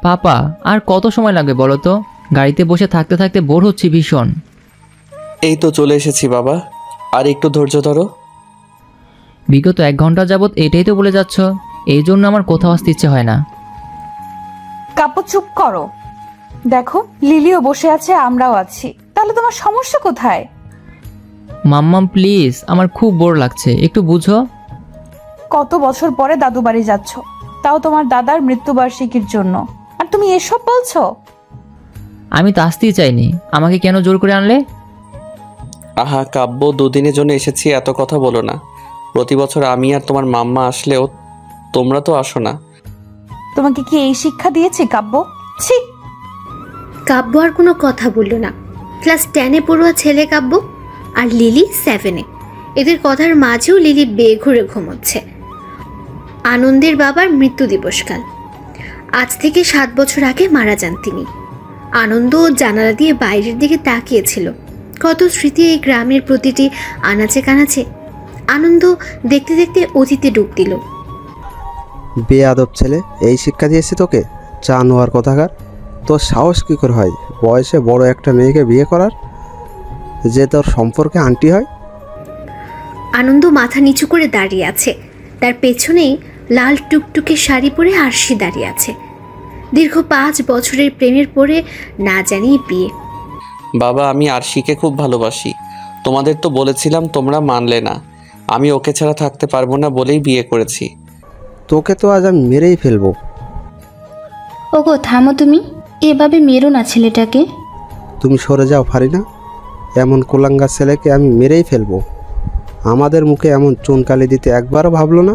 পাপা, আর কত সময় লাগবে বলো তো? গাড়িতে বসে থাকতে থাকতে বোর হচ্ছি ভীষণ। এই তো চলে এসেছি বাবা, আর একটু ধৈর্য ধরো। বিগত 1 ঘন্টা যাবৎ এটাই তো বলে যাচ্ছ, এই জন্য আমার কোথাও আসতে ইচ্ছে হয় না। কাব্য চুপ করো। দেখো লিলিও বসে আছে, আমরাও আছি, তাহলে তোমার সমস্যা কোথায়? মাম্মাম প্লিজ, আমার খুব বোর লাগছে, একটু বুঝো। কত বছর পরে দাদু বাড়ি যাচ্ছ, তাও তোমার দাদার মৃত্যুবার্ষিকীর জন্য, আর তুমি এসব বলছো? আমি তো আসতেই চাইনি, আমাকে কেন জোর করে আনলে? আহা কাব্য, দুদিনের জন্য এসেছি, এত কথা বলো না। প্রতি বছর আমি আর তোমার মাম্মা আসলেও তোমরা তো আসো না। তোমাকে কি এই শিক্ষা দিয়েছি কাব্য? ছি। কাব্য আর কোনো কথা বলল না। ক্লাস 10-এ পড়ুয়া ছেলে কাব্য, আর লিলি 7-এ। এদের কথার মাঝেও লিলি বেঘুরে ঘুমোচ্ছে। আনন্দের বাবার মৃত্যু দিবসকাল। আজ থেকে 7 বছর আগে মারা যান তিনি। আনন্দ জানালা দিয়ে বাইরের দিকে তাকিয়েছিল। কত স্মৃতি এই গ্রামের প্রতিটি আনাচে কানাচে। আনন্দ দেখতে দেখতে অতীতে ডুব দিল। বেয়াদব ছেলে, এই শিক্ষা দিয়েছে তোকে? জানোয়ার কোথাকার! তোর সাহস কী করে হয় বয়সে বড় একটা মেয়েকে বিয়ে করার, যে তোর সম্পর্কে আন্টি হয়? আনন্দ মাথা নিচু করে দাঁড়িয়ে আছে। তার পেছনেই লাল টুকটুকে শাড়ি পরে আরশি দাঁড়িয়ে আছে। দীর্ঘ 5 বছরের প্রেমের পরে না জানিয়ে বিয়ে। বাবা, আমি আরশিকে খুব ভালোবাসি। তোমাদের তো বলেছিলাম, তোমরা মানলে না। আমি ওকে ছাড়া থাকতে পারবো না বলেই বিয়ে করেছি। তোকে তো আজ আমি মেরেই ফেলবো। ওগো থামো, তুমি এভাবে মেরো না ছেলেটাকে। তুমি সরে যাও ফারিনা, এমন কোলাঙ্গার ছেলেকে আমি মেরেই ফেলবো। আমাদের মুখে এমন চুনকালি দিতে একবারও ভাবলো না।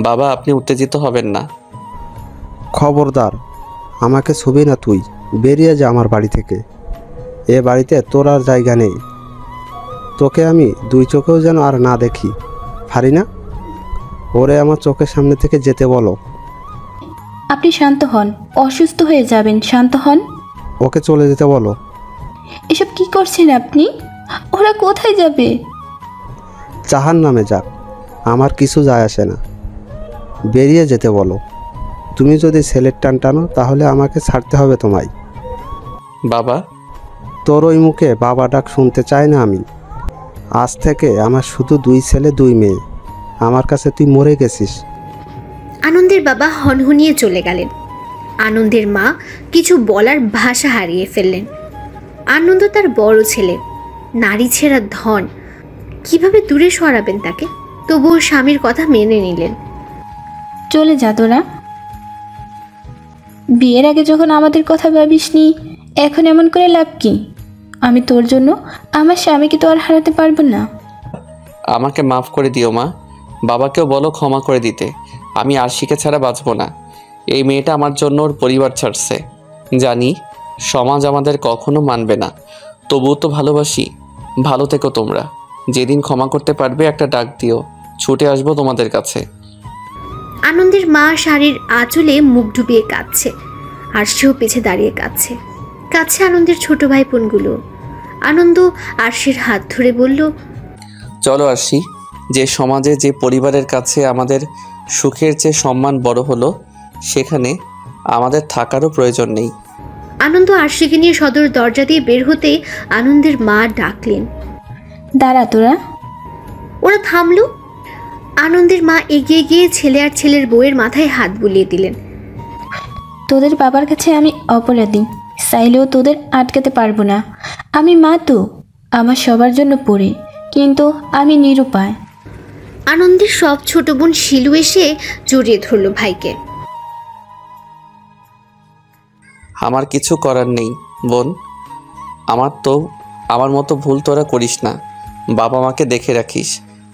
বাবা, আপনি উত্তেজিত হবেন না। খবরদার, আমাকে ছবি না তুই, বেরিয়ে যা আমার বাড়ি থেকে। এ বাড়িতে তোর আর জায়গা নেই। তোকে আমি 2 চোখেও যেন আর না দেখি। ফারিনা, ওরে আমার চোখের সামনে থেকে যেতে বলো। আপনি শান্ত হন, অসুস্থ হয়ে যাবেন, শান্ত হন। ওকে চলে যেতে বলো। এসব কি করছেন আপনি? ওরা কোথায় যাবে? জাহান্নামে যাক, আমার কিছু যায় আসে না। বেরিয়ে যেতে বলো। তুমি যদি ছেলের টান টানো তাহলে আমাকে ছাড়তে হবে তোমায়। বাবা, তোর ওই মুখে বাবা ডাক শুনতে চাই না আমি। আজ থেকে আমার শুধু 2 ছেলে 2 মেয়ে। আমার কাছে তুই মরে গেছিস। আনন্দের বাবা হনহনিয়ে চলে গেলেন। আনন্দের মা কিছু বলার ভাষা হারিয়ে ফেললেন। আনন্দ তার বড় ছেলে, নারী ছেঁড়া ধন, কিভাবে দূরে সরাবেন তাকে? তবুও স্বামীর কথা মেনে নিলেন। চলে যা তোরা। বিয়ের আগে যখন আমাদের কথা ভাবিসনি, এখন এমন করে লাভ কি? আমি তোর জন্য আমার স্বামীকে তো আর হারাতে পারবো না। আমাকে মাফ করে দিও মা। বাবাকেও বলো ক্ষমা করে দিতে। আমি আরশিকে ছাড়া বাঁচব না। এই মেয়েটা আমার জন্য ওর পরিবার ছাড়ছে। জানি সমাজ আমাদের কখনো মানবে না, তবুও তো ভালোবাসি। ভালো থেকো তোমরা। যেদিন ক্ষমা করতে পারবে একটা ডাক দিও, ছুটে আসবো তোমাদের কাছে। আনন্দের মা শাড়ির আঁচলে মুখ ডুবিয়ে কাঁদছে, আর সেও পিছে দাঁড়িয়ে কাঁদছে। কাছে আনন্দের ছোট ভাই বোনগুলো। আনন্দ আরশির হাত ধরে বলল, চলো আরশি, যে সমাজে যে পরিবারের কাছে আমাদের সুখের চেয়ে সম্মান বড় হলো, সেখানে আমাদের থাকারও প্রয়োজন নেই। আনন্দ আরশিকে নিয়ে সদর দরজা দিয়ে বের হতেই আনন্দের মা ডাকলেন, দাঁড়া তোরা। ওরা থামল। আনন্দের মা এগিয়ে গিয়ে ছেলে আর ছেলের বউয়ের মাথায় হাত বুলিয়ে দিলেন। তোদের বাবার কাছে আমি অপরাধী, চাইলেও তোদের আটকাতে পারবো না। আমি মা তো, আমার সবার জন্য পড়ে, কিন্তু আমি নিরুপায়। আনন্দের সব ছোট বোন শিলু এসে জড়িয়ে ধরল ভাইকে। আমার কিছু করার নেই বোন। আমার মতো ভুল তোরা করিস না। বাবা মাকে দেখে রাখিস,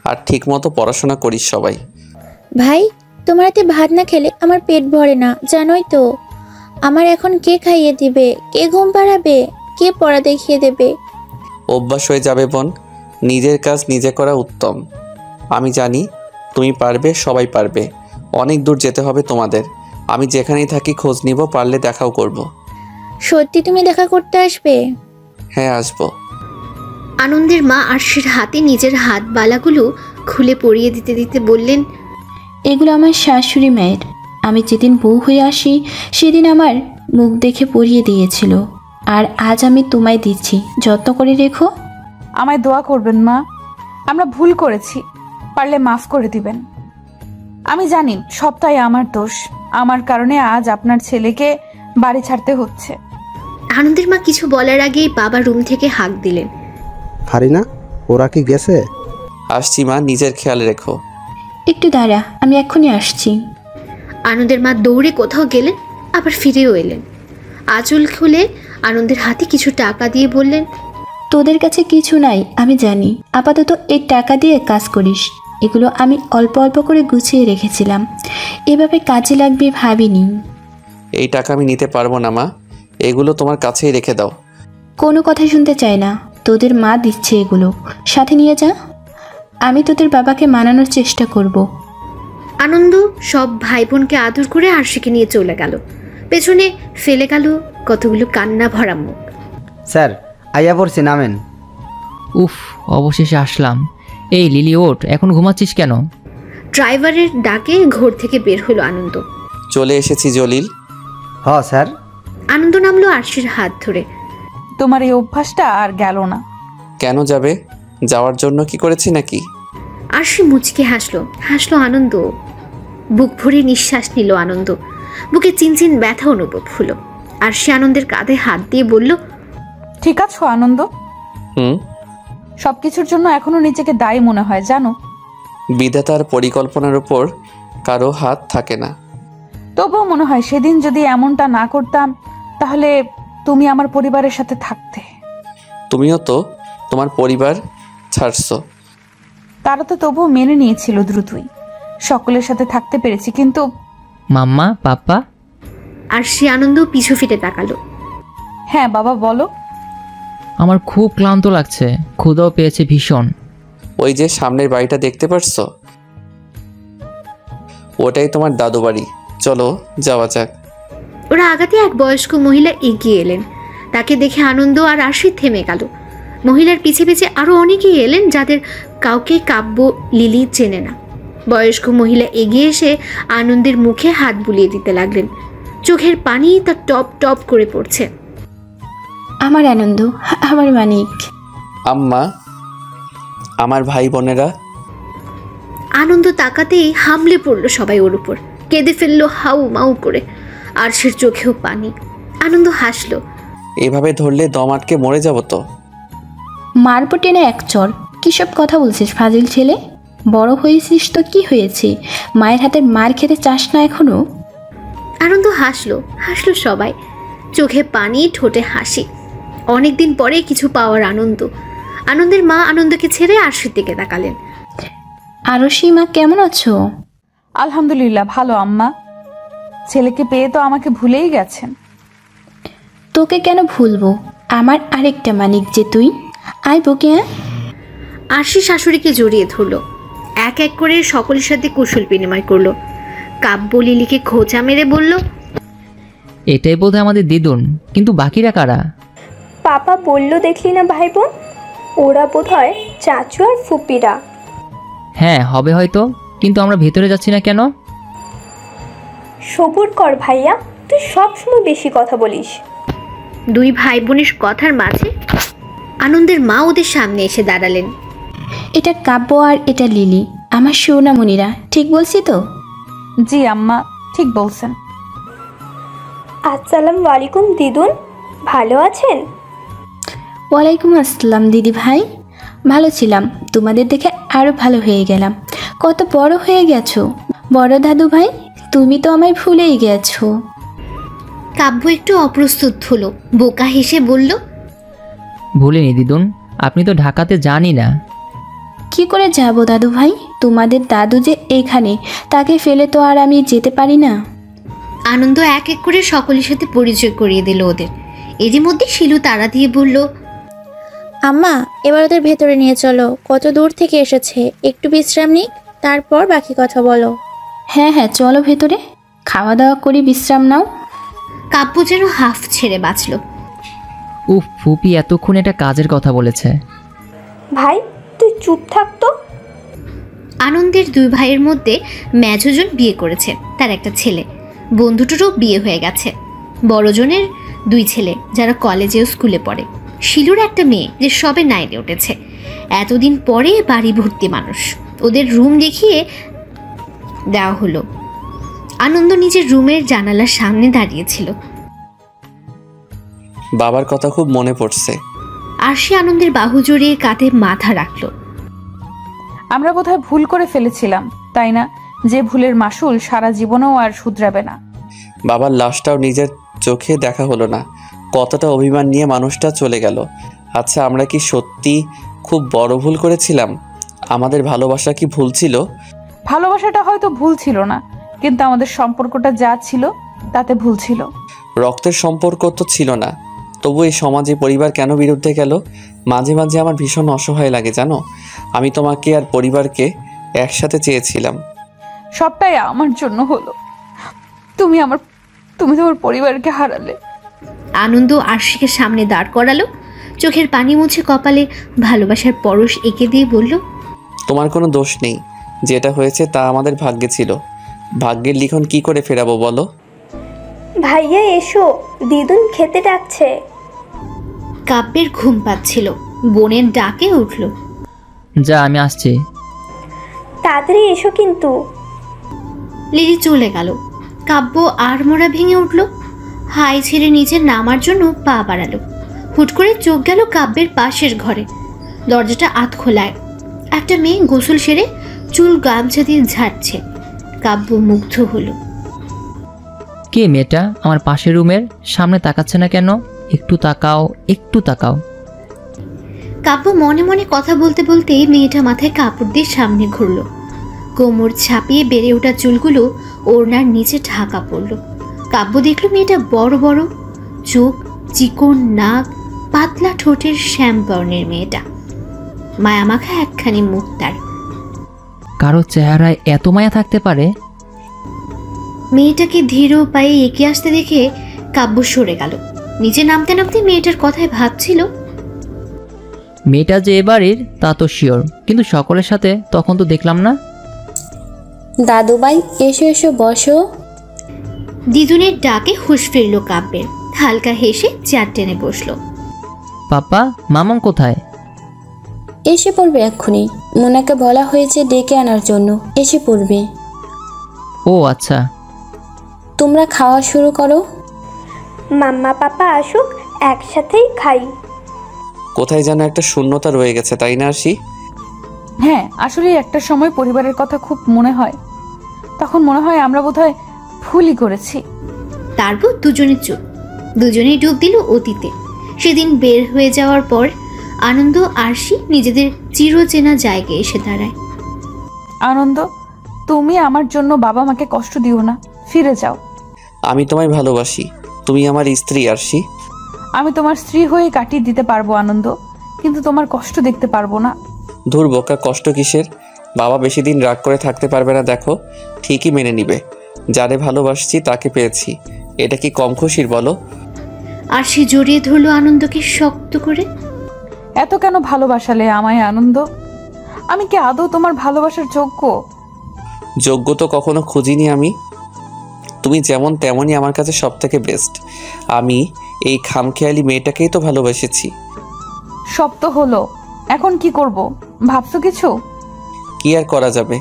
আর ঠিক মতো পড়াশোনা করিস সবাই। ভাই, তোমার হাতে ভাত না খেলে আমার পেট ভরে না, জানোই তো। আমার এখন কে খাইয়ে দিবে, কে ঘুম পাড়াবে, কে পড়া দেখিয়ে দেবে? অভ্যাস হয়ে যাবে বোন। নিজের কাজ নিজে করা উত্তম। আমি জানি তুমি পারবে, সবাই পারবে। অনেক দূর যেতে হবে তোমাদের। আমি যেখানেই থাকি খোঁজ নিব, পারলে দেখাও করব। সত্যি তুমি দেখা করতে আসবে? হ্যাঁ, আসবো। আনন্দের মা আরশির হাতে নিজের হাত বালাগুলো খুলে পরিয়ে দিতে দিতে বললেন, এগুলো আমার শাশুড়ি মায়ের, আমি যেদিন বউ হয়ে আসি সেদিন আমার মুখ দেখে পরিয়ে দিয়েছিল, আর আজ আমি তোমায় দিচ্ছি, যত্ন করে রেখো। আমায় দোয়া করবেন মা, আমরা ভুল করেছি, পারলে মাফ করে দিবেন। আমি জানি সবটাই আমার দোষ, আমার কারণে আজ আপনার ছেলেকে বাড়ি ছাড়তে হচ্ছে। আনন্দের মা কিছু বলার আগেই বাবা রুম থেকে হাঁক দিলেন। ফারিনা, ওরা কি গেছে? আসছি মা, নিজের খেয়াল রেখো। একটু দাঁড়া, আমি এক্ষুনি আসছি। আনন্দের মা দৌড়ে কোথাও গেলেন, আবার ফিরেও এলেন। আঁচল খুলে আনন্দের হাতে কিছু টাকা দিয়ে বললেন, তোদের কাছে কিছু নাই আমি জানি, আপাতত এই টাকা দিয়ে কাজ করিস। এগুলো আমি অল্প অল্প করে গুছিয়ে রেখেছিলাম, এভাবে কাজে লাগবে ভাবিনি। এই টাকা আমি নিতে পারবো না মা, এগুলো তোমার কাছেই রেখে দাও। কোনো কথা শুনতে চাই না, তোদের মা দিচ্ছে এগুলো, সাথে নিয়ে যা। আমি তোদের বাবাকে মানানোর চেষ্টা করব। আনন্দ সব ভাই বোনকে আদর করে আরশিকে নিয়ে চলে গেল। পেছনে ফেলে গেল কতগুলো কান্না ভরা মুখ। স্যার, আইয়া পড়ছি, নামেন। উফ, অবশেষে আসলাম। এই লিলি, ওঠ, এখন ঘুমাচ্ছিস কেন? ড্রাইভারের ডাকে ঘর থেকে বের হলো আনন্দ। চলে এসেছি জলিল। হ স্যার। আনন্দ নামলো আরশির হাত ধরে। তোমার এই অভ্যাসটা আর গেল না। কেন যাবে? যাওয়ার জন্য কি করেছি নাকি? আরশি মুচকে হাসলো আনন্দ। বুক ভরে নিঃশ্বাস নিল আনন্দ। বুকে চিনচিন ব্যথা অনুভব হলো। আরশি আনন্দের কাঁধে হাত দিয়ে বলল, ঠিক আছো আনন্দ? হুম। সবকিছুর জন্য এখনো নিজেকে দায়ী মনে হয় জানো। বিধাতার পরিকল্পনার উপর কারো হাত থাকে না। তবুও মনে হয় সেদিন যদি এমনটা না করতাম তাহলে তুমি আমার পরিবারের সাথে থাকতে। তুমিও তো তোমার পরিবার ছাড়ছো। তারা তো তবুও মেনে নিয়েছিল দ্রুতই। সকলের সাথে থাকতে পেরেছি, কিন্তু মাম্মা, পাপ্পা। আরশি আনন্দ পিছু ফিরে তাকালো। হ্যাঁ বাবা, বলো। আমার খুব ক্লান্ত লাগছে, ক্ষুধাও পেয়েছে ভীষণ। ওই যে সামনের বাড়িটা দেখতে পারছো, ওটাই তোমার দাদু বাড়ি। চলো যাওয়া যাক। ওরা আগাতে এক বয়স্ক মহিলা এগিয়ে এলেন। তাকে দেখে আনন্দ আর আরশি থেমে গেল। মহিলার পিছে পিছে আরো অনেকেই এলেন, যাদের কাউকে কাব্য লিলি চেনে না। বয়স্ক মহিলা এগিয়ে এসে আনন্দের মুখে হাত বুলিয়ে দিতে লাগলেন। চোখের পানি তার টপ টপ করে পড়ছে। আমার আনন্দ, আমার মানিক। আম্মা, আমার ভাই বোনেরা। আনন্দ তাকাতেই হামলে পড়লো সবাই ওর উপর, কেঁদে ফেললো হাউ মাউ করে। আরশির চোখেও পানি। আনন্দ হাসলো। এভাবে ধরলে দম আটকে মরে যাব তো। মারবো টেনে এক চর। কিসব কথা বলছিস ফাজিল ছেলে? বড় হয়েছিস তো কি হয়েছে, মায়ের হাতের মার খেতে চাস না এখনো? আনন্দ হাসলো সবাই। চোখে পানি, ঠোঁটে হাসি। অনেকদিন পরে কিছু পাওয়ার আনন্দ। আনন্দের মা আনন্দকে ছেড়ে আরশির দিকে তাকালেন। আরশি মা, কেমন আছো? আলহামদুলিল্লাহ ভালো আম্মা। ছেলেকে পেয়ে তো আমাকে ভুলেই গেছেন। তোকে কেন ভুলবো, আমার আরেকটা মানিক যে তুই। আয় বকে। আরশি শাশুড়িকে জড়িয়ে ধরলো। এক এক করে সকলের সাথে কুশল বিনিময় করলো। কাব্য লিলিকে খোঁচা মেরে বলল, এটাই বোধহয় আমাদের দিদুন, কিন্তু বাকিরা কারা? পাপা বলল দেখলি না ভাই বোন, ওরা বোধহয় চাচু আর ফুপিরা। হ্যাঁ হবে হয়তো, কিন্তু আমরা ভেতরে যাচ্ছি না কেন? সবুর কর ভাইয়া, তুই সবসময় বেশি কথা বলিস। দুই ভাই বোনের কথার মাঝে আনন্দের মা ওদের সামনে এসে দাঁড়ালেন। এটা কাব্য আর এটা লিলি, আমার সোনামণিরা। ঠিক বলছি তো? জি আম্মা, ঠিক বলছেন। আসসালামু আলাইকুম দিদুন, ভালো আছেন? ওয়ালাইকুম আসসালাম দিদি ভাই। ভালো ছিলাম, তোমাদের দেখে আরও ভালো হয়ে গেলাম। কত বড় হয়ে গেছো বড় দাদু ভাই, তুমি তো আমায় ভুলেই গেছো। কাব্য একটু অপ্রস্তুত হলো, বোকা হেসে বলল, ভুলিনি দিদুন, আপনি তো ঢাকাতে জানি না। কি করে যাব দাদু ভাই, তোমাদের দাদু যে এখানে, তাকে ফেলে তো আর আমি যেতে পারি না। আনন্দ এক এক করে সকলের সাথে পরিচয় করিয়ে দিল ওদের। এরই মধ্যে শিলু তাড়া দিয়ে বলল, আম্মা, এবার ওদের ভেতরে নিয়ে চলো, কত দূর থেকে এসেছে, একটু বিশ্রাম নিক, তারপর বাকি কথা বলো। হ্যাঁ হ্যাঁ, চলো ভেতরে, খাওয়া দাওয়া করি, বিশ্রাম নাও। কাব্য যেন হাফ ছেড়ে বাঁচল। উফ, ফুপি এতক্ষণ একটা কাজের কথা বলেছে। ভাই তুই চুপ থাকতো। আনন্দের দুই ভাইয়ের মধ্যে মেজোজন বিয়ে করেছে, তার একটা ছেলে। বন্ধুটারও বিয়ে হয়ে গেছে। বড়জনের 2 ছেলে যারা কলেজে ও স্কুলে পড়ে। শিলুর একটা মেয়ে যে সবে 9-এ উঠেছে। এতদিন পরে বাড়ি ভর্তি মানুষ। ওদের রুম দেখিয়ে দেওয়া হলো। আনন্দ নিজের রুমের জানালার সামনে দাঁড়িয়েছিল। বাবার কথা খুব মনে পড়ছে। আরশি আনন্দের বাহু জড়িয়ে কাঁধে মাথা রাখলো। আমরা বোধহয় ভুল করে ফেলেছিলাম, তাই না? যে ভুলের মাসুল সারা জীবনেও আর শুধরাবে না। বাবার লাশটাও নিজের চোখে দেখা হলো না। কতটা অভিমান নিয়ে মানুষটা চলে গেল। আচ্ছা, আমরা কি সত্যি খুব বড় ভুল করেছিলাম? আমাদের ভালোবাসা কি ভুল ছিল? ভালোবাসাটা হয়তো ভুল ছিল না, কিন্তু আমাদের সম্পর্কটা যা ছিল তাতে ভুল ছিল। রক্তের সম্পর্ক তো ছিল না, তবু এই সমাজে পরিবার কেন বিরুদ্ধে গেল? মাঝে মাঝে আমার ভীষণ অসহায় লাগে জানো। আমি তোমাকে আর পরিবারকে একসাথে চেয়েছিলাম। সবটাই আমার জন্য হলো। তুমি তোমার পরিবারকে হারালে। আনন্দ আরশিকে সামনে দাঁড় করালো, চোখের পানি মুছে কপালে ভালোবাসার পরশ এঁকে দিয়ে বলল, তোমার কোনো দোষ নেই। যেটা হয়েছে তা আমাদের ভাগ্যে ছিল। ভাগ্যের লিখন কি করে ফেরাবো বলো? ভাইয়া এসো, দিদুন খেতে ডাকছে। কাব্যের ঘুম পাচ্ছিল, বোনের ডাকে উঠল। যা, আমি আসছি। তাড়াতাড়ি এসো কিন্তু। লিলি চলে গেল। কাব্য আর মোড়া ভেঙে উঠল। হাই ছেড়ে নিচে নামার জন্য পা বাড়ালো। হুট করে চোখ গেল কাব্যের পাশের ঘরে। দরজাটা আধ খোলায়। একটা মেয়ে গোসল সেরে চুল গামছা দিয়ে ঝাড়ছে। কাব্য মুগ্ধ হলো। কে মেয়েটা আমার পাশের রুমের সামনে তাকাচ্ছে না কেন? একটু তাকাও, একটু তাকাও। কাব্য মনে মনে কথা বলতে বলতেই মেয়েটা মাথায় কাপড় দিয়ে সামনে ঘুরল। কোমর ছাপিয়ে বেড়ে ওঠা চুলগুলো ওড়নার নিচে ঢাকা পড়ল। কাব্য দেখল মেয়েটা বড় বড় চোখ, চিকন নাক, পাতলা ঠোঁটের শ্যাম বর্ণের মেয়েটা। মায়ামাখা একখানি মুখ তার। কারো চেহারায় এত মায়া থাকতে পারে? মেয়েটাকে ধীর পায়ে এগিয়ে আসতে দেখে কাব্য সরে গেল। নিচে নামতে নামতে মেয়েটার কথায় ভাবছিল, মেয়েটা যে এবাড়ির তা তো শিওর, কিন্তু সকলের সাথে তখন তো দেখলাম না। দাদুভাই এসো এসো বসো। দিদুনের ডাকে হুঁশ ফিরল কাব্যের। হালকা হেসে চেয়ার টেনে বসলো। পাপা, মামাম কোথায়? এসে পড়বে এক্ষুনি। মোনাকে বলা হয়েছে ডেকে আনার জন্য, এসে পড়বে। ও আচ্ছা। তোমরা খাওয়া শুরু করো। মাম্মা পাপা আসুক, একসাথেই খাই। কোথায় যেন একটা শূন্যতা রয়ে গেছে, তাই না আরশি? হ্যাঁ, আসলে একটা সময় পরিবারের কথা খুব মনে হয়। তখন মনে হয় আমরা বোধহয় ভুলই করেছি। তারপর দুজনে চুপ। দুজনেই ডুব দিল অতীতে। সেদিন বের হয়ে যাওয়ার পর আনন্দ আরশি নিজেদের চিরচেনা জায়গায় এসে দাঁড়ায়। আনন্দ, তুমি আমার জন্য বাবা মাকে কষ্ট দিও না, ফিরে যাও। আমি তোমায় ভালোবাসি। তুমি আমার স্ত্রী আরশি। আমি তোমার স্ত্রী হয়ে কাটিয়ে দিতে পারবো আনন্দ, কিন্তু তোমার কষ্ট দেখতে পারবো না। ধুর বোকা, কষ্ট কিসের? বাবা বেশি দিন রাগ করে থাকতে পারবে না, দেখো ঠিকই মেনে নিবে। যারে ভালোবাসছি তাকে পেয়েছি, এটা কি কম খুশির বলো? আরশি জড়িয়ে ধরলো আনন্দকে শক্ত করে। এত কেন ভালোবাসালে আমায় আনন্দ? আমি কি আদৌ তোমার ভালোবাসার যোগ্য? যোগ্য তো কখনো খুঁজিনি আমি। তুমি যেমন তেমনই আমার কাছে সব থেকে বেস্ট। আমি এই খামখেয়ালি মেয়েটাকেই তো ভালোবেসেছি। সব তো হলো, এখন কি করব ভাবছো কিছু? কি আর করা যাবে,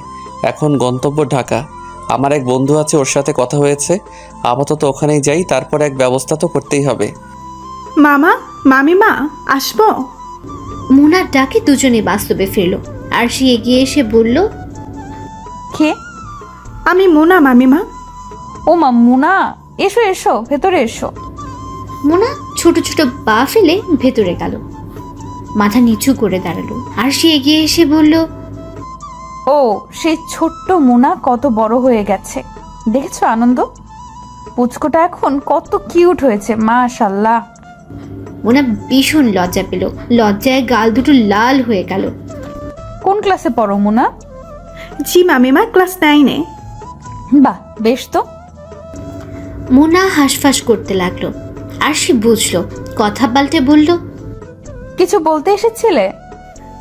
এখন গন্তব্য ঢাকা। আমার এক বন্ধু আছে, ওর সাথে কথা হয়েছে। আপাতত ওখানেই যাই, তারপর এক ব্যবস্থা তো করতেই হবে। মামা, মামিমা, আসবো? মুনার ডাকে দুজনে বাস্তবে ফিরল। আরশি এগিয়ে এসে বলল, কে? আমি মোনা মামিমা। ও মা, মুনা, এসো এসো, ভেতরে এসো। মুনা ছোট ছোট পা ফেলে ভেতরে গেল। মাথা নিচু করে দাঁড়ালো। আরশি এগিয়ে এসে বলল, ও সেই ছোট্ট মুনা কত বড় হয়ে গেছে দেখেছো আনন্দ? পুচকোটা এখন কত কিউট হয়েছে, মাশাআল্লাহ। মুনা ভীষণ লজ্জা পেল। লজ্জায় গাল দুটো লাল হয়ে গেল। কোন ক্লাসে পড়ো মুনা? জি মামিমা, ক্লাস 9-এ। বাহ, বেশ তো। মুনা হাঁসফাঁস করতে লাগলো। আরশি বুঝলো, কথা পাল্টে বলল, কিছু বলতে এসেছিলে?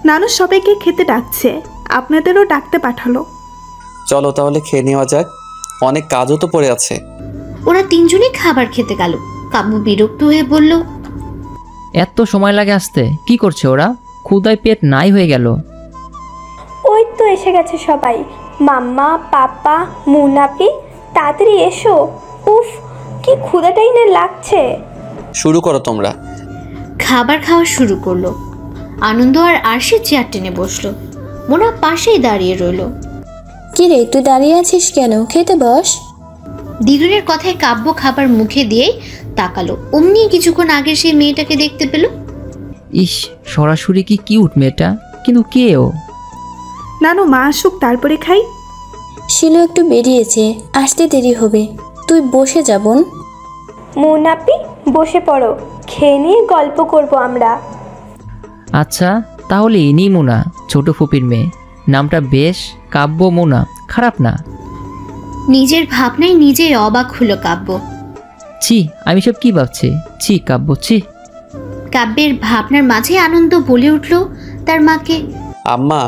নানু সবাইকে খেতে ডাকছে, আপনাদেরও ডাকতে পাঠালো। চলো তাহলে খেয়ে নেওয়া যাক, অনেক কাজও তো পড়ে আছে। ওরা তিনজনই খাবার খেতে গেল। কাব্য বিরক্ত হয়ে বলল, এত সময় লাগে আসতে? কি করছে ওরা? ক্ষুদায় পেট নাই হয়ে গেল। ওই তো এসে গেছে সবাই, মাম্মা, পাপা, মুনাপি, তাড়াতাড়ি এসো। উফ, কি ক্ষুধাটাই না লাগছে। শুরু করো তোমরা। খাবার খাওয়া শুরু করলো। আনন্দ আর আরশি চেয়ার টেনে বসলো। মোনা পাশেই দাঁড়িয়ে রইল। কি রে, তুই দাঁড়িয়ে আছিস কেন? খেতে বস। দ্বিগুণের কথায় কাব্য খাবার মুখে দিয়েই তাকালো। অমনি কিছুক্ষণ আগে সেই মেয়েটাকে দেখতে পেল। ইস, সরাসরি কি কিউট মেয়েটা, কিন্তু কে ও? নানু মা আসুক তারপরে খাই। শিলু একটু বেরিয়েছে, আসতে দেরি হবে। তুই বসে যাবন। মুনাপি, বসে পড়ো, খেয়ে নিয়ে গল্প করব আমরা। আচ্ছা, তাহলে ইনি মোনা, ছোট ফুপির মেয়ে। নামটা বেশ, কাব্য মোনা, খারাপ না। নিজের ভাবনায় নিজেই অবাক হলো কাব্য। ছি, আমি সব কি ভাবছি? ছি কাব্য, ছি। কাব্যের ভাবনার মাঝে আনন্দ বলে উঠল তার মাকে, আম্মা,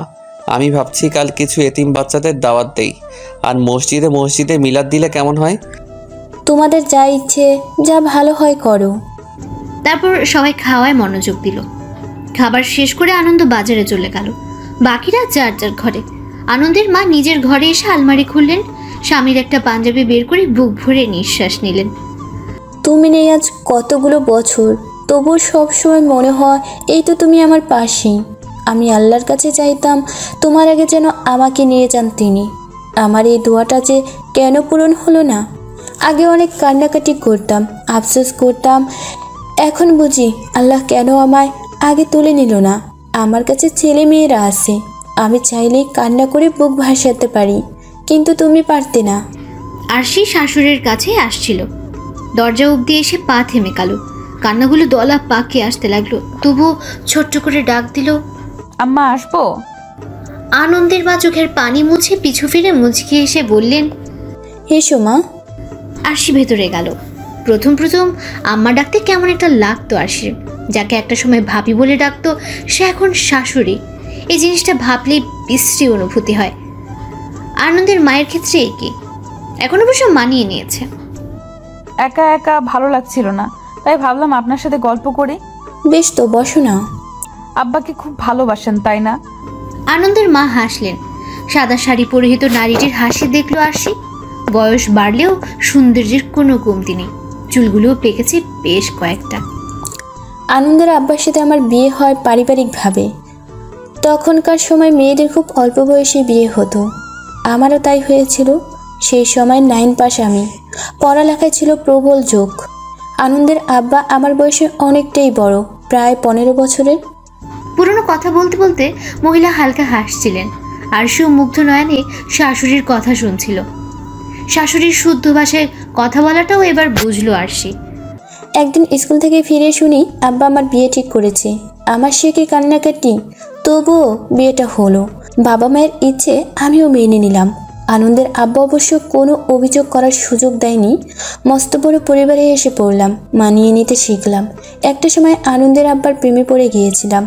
আমি ভাবছি কাল কিছু এতিম বাচ্চাদের দাওয়াত দেই, আর মসজিদে মসজিদে মিলাদ দিলে কেমন হয়? তোমাদের যা ইচ্ছে, যা ভালো হয় করো। তারপর সবাই খাওয়ায় মনোযোগ দিল। খাবার শেষ করে আনন্দ বাজারে চলে গেল। বাকিরা যার যার ঘরে। আনন্দের মা নিজের ঘরে এসে আলমারি খুললেন, স্বামীর একটা পাঞ্জাবি বের করে বুক ভরে নিঃশ্বাস নিলেন। তুমি নেই আজ কতগুলো বছর, তবুও সবসময় মনে হয় এই তো তুমি আমার পাশেই। আমি আল্লাহর কাছে চাইতাম তোমার আগে যেন আমাকে নিয়ে যান তিনি। আমার এই দোয়াটা যে কেন পূরণ হলো না। আগে অনেক কান্নাকাটি করতাম, আফসোস করতাম। এখন বুঝি আল্লাহ কেন আমায় আগে তুলে নিল না। আমার কাছে ছেলে মেয়েরা আছে, আমি চাইলেই কান্না করে বুক ভাসাতে পারি, কিন্তু তুমি পারতে না। আরশি শাশুড়ির কাছে আসছিল। দরজা অবধি এসে পা থেমে গেল। কান্নাগুলো দলা পাকে আসতে লাগলো। তবুও ছোট্ট করে ডাক দিল, আম্মা আসবো? আনন্দের মা চোখের পানি মুছে পিছু ফিরে মুচকি এসে বললেন, এসো মা। আরশি ভেতরে গেল। প্রথম প্রথম আম্মা ডাকতে কেমন একটা লাগতো আরশির। যাকে একটা সময় ভাবি বলে ডাকতো, সে এখন শাশুড়ি। এই জিনিসটা ভাবলেই বিশ্রী অনুভূতি হয়। আনন্দের মায়ের ক্ষেত্রে একই। এখন অবশ্য মানিয়ে নিয়েছে। একা একা ভালো লাগছিল না, তাই ভাবলাম আপনার সাথে গল্প করি। বেশ তো, বসো না। আব্বাকে খুব ভালোবাসেন তাই না? আনন্দের মা হাসলেন। সাদা শাড়ি পরিহিত নারীটির হাসি দেখলো আরশি। বয়স বাড়লেও সৌন্দর্যের কোনো কমতি নেই। চুলগুলোও পেকেছে বেশ কয়েকটা। আনন্দের আব্বার সাথে আমার বিয়ে হয় পারিবারিকভাবে। তখনকার সময় মেয়েদের খুব অল্প বয়সে বিয়ে হতো, আমারও তাই হয়েছিল। সেই সময় 9 পাস আমি। পড়ালেখায় ছিল প্রবল ঝোঁক। আনন্দের আব্বা আমার বয়সে অনেকটাই বড়, প্রায় 15 বছরের। পুরনো কথা বলতে বলতে মহিলা হালকা হাসছিলেন। আরশিও মুগ্ধ নয়নে শাশুড়ির কথা শুনছিল। শাশুড়ির শুদ্ধ ভাষায় কথা বলাটাও এবার বুঝলো আরশি। একদিন স্কুল থেকে ফিরে শুনি আব্বা আমার বিয়ে ঠিক করেছে। আমার সে কি কান্নাকাটি, তবুও বিয়েটা হলো। বাবা মায়ের ইচ্ছে আমিও মেনে নিলাম। আনন্দের আব্বা অবশ্য কোনো অভিযোগ করার সুযোগ দেয়নি। মস্ত বড় পরিবারে এসে পড়লাম, মানিয়ে নিতে শিখলাম। একটা সময় আনন্দের আব্বার প্রেমে পড়ে গিয়েছিলাম।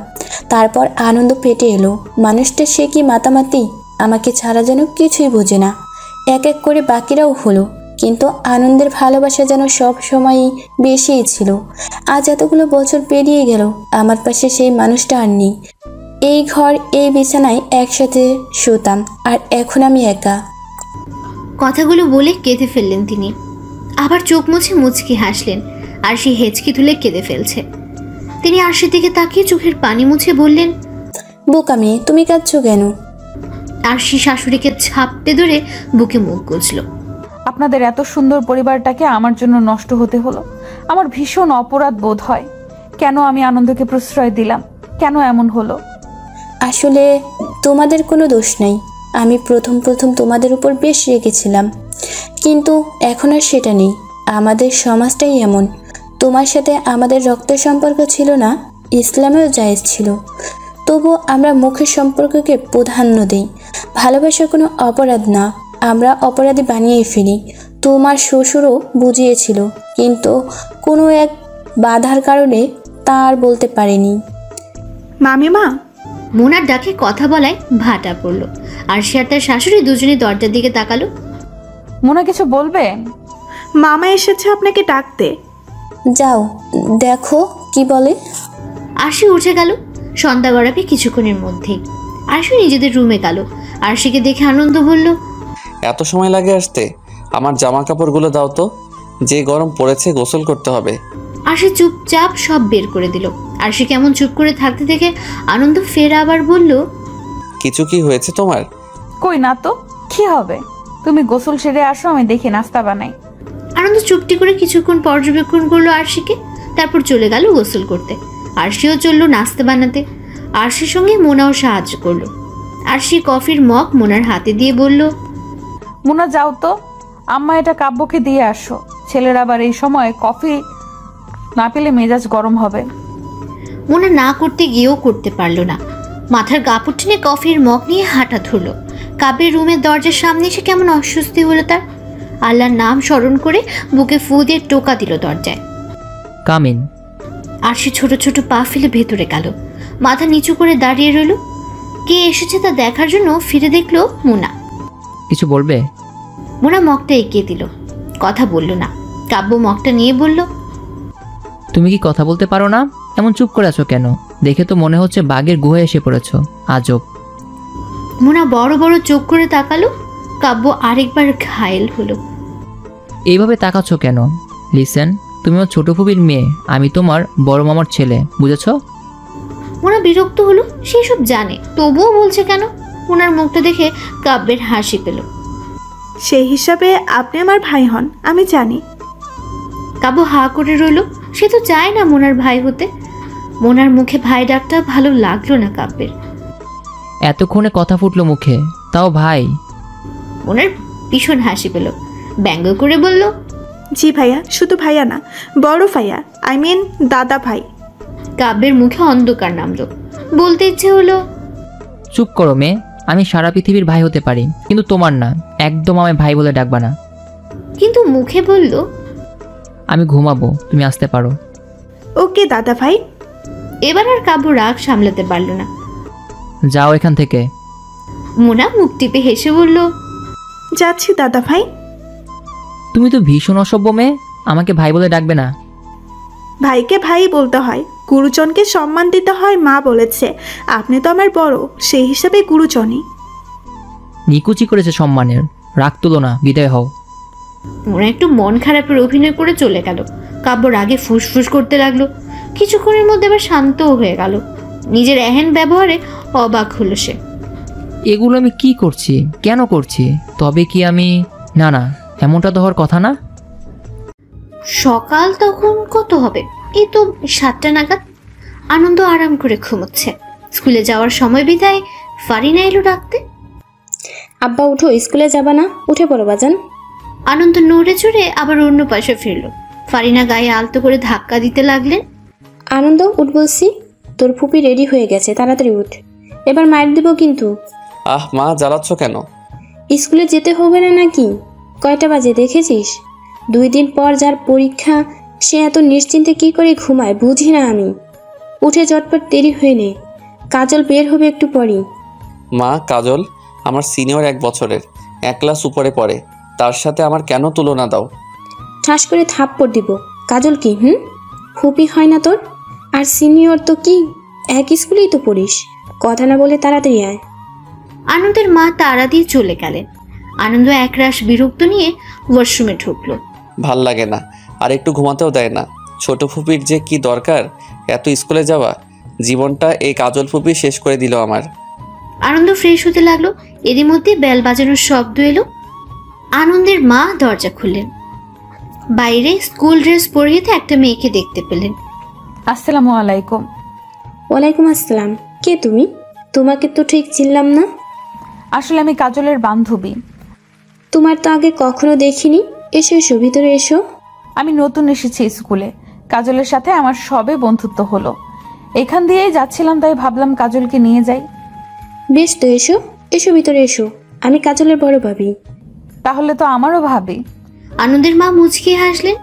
তারপর আনন্দ পেটে এলো। মানুষটা সে কি মাতামাতি, আমাকে ছাড়া যেন কিছুই বোঝে না। এক এক করে বাকিরাও হলো, কিন্তু আনন্দের ভালোবাসা যেন সব সময়ই বেশিই ছিল। আজ এতগুলো বছর পেরিয়ে গেল, আমার পাশে সেই মানুষটা আর নেই। এই ঘর, এই বিছানায় একসাথে শুতাম, আর এখন আমি একা। কথাগুলো বলে কেঁদে ফেললেন তিনি। আবার চোখ মুছে মুচকি হাসলেন। আরশি হেঁচকি তুলে কেঁদে ফেলছে। তিনি আরশির দিকে তাকিয়ে চোখের পানি মুছে বললেন, বোকা মেয়ে, তুমি কাঁদছো কেন? আরশি শাশুড়িকে ঝাপটে ধরে বুকে মুখ গুজল। আপনাদের এত সুন্দর পরিবারটাকে আমার জন্য নষ্ট হতে হলো। আমার ভীষণ অপরাধ বোধ হয়। কেন আমি আনন্দকে প্রশ্রয় দিলাম? কেন এমন হলো? আসলে তোমাদের কোনো দোষ নাই। আমি প্রথম তোমাদের উপর বেশ রেগেছিলাম, কিন্তু এখন আর সেটা নেই। আমাদের সমাজটাই এমন। তোমার সাথে আমাদের রক্তের সম্পর্ক ছিল না, ইসলামেও জায়েজ ছিল। তবু আমরা মুখের সম্পর্ককে প্রাধান্য দিই। ভালোবাসার কোনো অপরাধ না, আমরা অপরাধী বানিয়ে ফেলি। তোমার শ্বশুরও বুঝিয়েছিল, কিন্তু কোনো এক বাধার কারণে তা আর বলতে পারেনি। মামিমা, মোনার ডাকে কথা বলায় ভাটা পড়ল। আর সে আর তার শাশুড়ি দুজনে দরজার দিকে তাকালো। মোনা কিছু বলবে? মামা এসেছে আপনাকে ডাকতে। যাও দেখো কি বলে। আরশি উঠে গেল সন্ধ্যা গড়াবে কিছুক্ষণের মধ্যেই। আরশি নিজেদের রুমে গেল। আরশিকে দেখে আনন্দ বলল, এত সময় লাগে আসতে? আমার জামা কাপড়গুলো দাও তো, যে গরম পড়েছে গোসল করতে হবে। আরশি চুপচাপ সব বের করে দিল। আরশি কেমন চুপ করে থাকতে দেখে আনন্দ ফের আবার বলল, কিছু কি হয়েছে তোমার? কই না তো, কি হবে? তুমি গোসল সেরে আসো, আমি দেখি নাস্তা বানাই। আনন্দ চুপটি করে কিছুক্ষণ পর্যবেক্ষণ করলো আরশিকে, তারপর চলে গেল গোসল করতে। আরশিও চললো নাস্তা বানাতে। আরশির সঙ্গে মোনাও সাহায্য করলো। আরশি কফির মগ মোনার হাতে দিয়ে বলল, মুনা যাও তো, আম্মা এটা কাব্যকে দিয়ে আসো। ছেলের আবার এই সময় কফি না পেলে মেজাজ গরম হবে। মোনা না করতে গিয়েও করতে পারলো না। মাথার কাপড় টেনে কফির মগ নিয়ে হাঁটা ধরলো। কাব্যের রুমের দরজার সামনে এসে কেমন অস্বস্তি হলো তার। আল্লাহর নাম স্মরণ করে বুকে ফু দিয়ে টোকা দিল দরজায়। কামিন। আরশি ছোট ছোট পা ফেলে ভেতরে গেল। মাথা নিচু করে দাঁড়িয়ে রইল। কে এসেছে তা দেখার জন্য ফিরে দেখলো মোনা। কিছু বলবে? মোনা মগটা এগিয়ে দিল, কথা বলল না। কাব্য মগটা নিয়ে বলল, তুমি কি কথা বলতে পারো না? এমন চুপ করে আছো কেন? দেখে তো মনে হচ্ছে বাঘের গুহায় এসে পড়েছো। আজব। মোনা বড় বড় চোখ করে তাকালো। কাব্য আরেকবার ঘায়েল হলো। এইভাবে তাকাচ্ছ কেন? লিসেন, তুমি আমার ছোট ফুপির মেয়ে, আমি তোমার বড় মামার ছেলে, বুঝেছো? মোনা বিরক্ত হলো। সেই সব জানে, তবুও বলছে কেন? ওনার মুখটা দেখে কাব্যের হাসি পেল। সেই হিসাবে আপনি আমার ভাই হন, আমি জানি। কাব্য হা করে রইল। সে তো চায় না মোনার ভাই হতে। মোনার মুখে ভাই ডাকটা ভালো লাগলো না কাব্যের। এতক্ষণে কথা ফুটলো মুখে, তাও ভাই। মোনার ভীষণ হাসি পেল। ব্যঙ্গ করে বলল, জি ভাইয়া, শুধু ভাইয়া না, বড় ভাইয়া, আই মিন দাদা ভাই। কাব্যের মুখে অন্ধকার নামলো। বলতে ইচ্ছে হলো, চুপ করো মেয়ে, আমি সারা পৃথিবীর ভাই হতে পারি, কিন্তু তোমার না। একদম আমায় ভাই বলে ডাকবা না। কিন্তু মুখে বলল, আমি ঘুমাবো, তুমি আসতে পারো। ওকে দাদা ভাই। এবার আর কাব্য রাগ সামলাতে পারল না। যাও এখান থেকে। মোনা মুখ টিপে হেসে বলল, যাচ্ছি দাদা ভাই। তুমি তো ভীষণ অসভ্য মেয়ে, আমাকে ভাই বলে ডাকবে না। ভাইকে ভাই বলতে হয়, গুরুজনকে সম্মান দিতে হয়, মা বলেছে। আপনি তো আমার বড়, সেই হিসাবে গুরুজনই। নিকুচি করেছে সম্মানের, রাগ তুলো না, বিদায় হও। মোনা একটু মন খারাপের অভিনয় করে চলে গেল। কাব্য রাগে ফুসফুস করতে লাগলো। কিছুক্ষণের মধ্যে আবার শান্তও হয়ে গেল। নিজের এহেন ব্যবহারে অবাক হলো সে। এগুলো আমি কি করছি, কেন করছি? তবে কি আমি, না না, এমনটা তো হওয়ার কথা না। সকাল তখন কত হবে? এই তো 7টা নাগাদ। আনন্দ আরাম করে ঘুমোচ্ছে। স্কুলে যাওয়ার সময় বিদায় ফারিনা এলো ডাকতে। আব্বা উঠো, স্কুলে যাবা না? উঠে পড়ো বাজান। আনন্দ নড়ে চড়ে আবার অন্য পাশে ফিরল। ফারিনা গায়ে আলতো করে ধাক্কা দিতে লাগলেন। আনন্দ উঠ বলছি, তোর ফুপি রেডি হয়ে গেছে, তাড়াতাড়ি উঠ, এবার মার দিব কিন্তু। আহ মা, জ্বালাচ্ছ কেন? স্কুলে যেতে হবে না নাকি? কয়টা বাজে দেখেছিস? 2 দিন পর যার পরীক্ষা, সে এত নিশ্চিন্তে কি করে ঘুমায় বুঝি না আমি। উঠে চটপট দেরি হয়ে নে, কাজল বের হবে একটু পরই। মা, কাজল আমার সিনিয়র 1 বছরের, 1 ক্লাস উপরে পড়ে, তার সাথে আমার কেন তুলনা দাও? ঠাস করে থাপ্পড় দিব। কাজল কি ফুপি হয় না তোর? আর সিনিয়র তো কি, এক স্কুলেই তো পড়িস। কথা না বলে তাড়াতাড়ি আয়। আনন্দের মা তাড়া দিয়ে চলে গেলেন। আনন্দ একরাশ বিরক্ত নিয়ে ওয়াশরুমে ঢুকলো। ভাল লাগে না, আর একটু ঘুমাতেও দেয় না। ছোট ফুপির যে কি দরকার এত স্কুলে যাওয়া? জীবনটা এই কাজল ফুপি শেষ করে দিল আমার। আনন্দ ফ্রেশ হতে লাগলো। এরই মধ্যে বেল বাজানোর শব্দ এলো। আনন্দের মা দরজা খুললেন। বাইরে স্কুল ড্রেস পরিয়ে একটা মেয়েকে দেখতে পেলেন। আসসালামু আলাইকুম। ওয়ালাইকুম আসসালাম। কে তুমি? তোমাকে তো ঠিক চিনলাম না। আসলে আমি কাজলের বান্ধবী। তোমার তো আগে কখনো দেখিনি। এসো এসো, ভিতরে এসো। আমি নতুন এসেছি স্কুলে। কাজলের সাথে আমার সবে বন্ধুত্ব হলো। এখান দিয়েই যাচ্ছিলাম, তাই ভাবলাম কাজলকে নিয়ে যাই। বেশ তো, এসো এসো, ভিতরে এসো। আমি কাজলের বড় ভাবি। তাহলে তো আমারও ভাবি। আনন্দের মা মুচকি হাসলেন।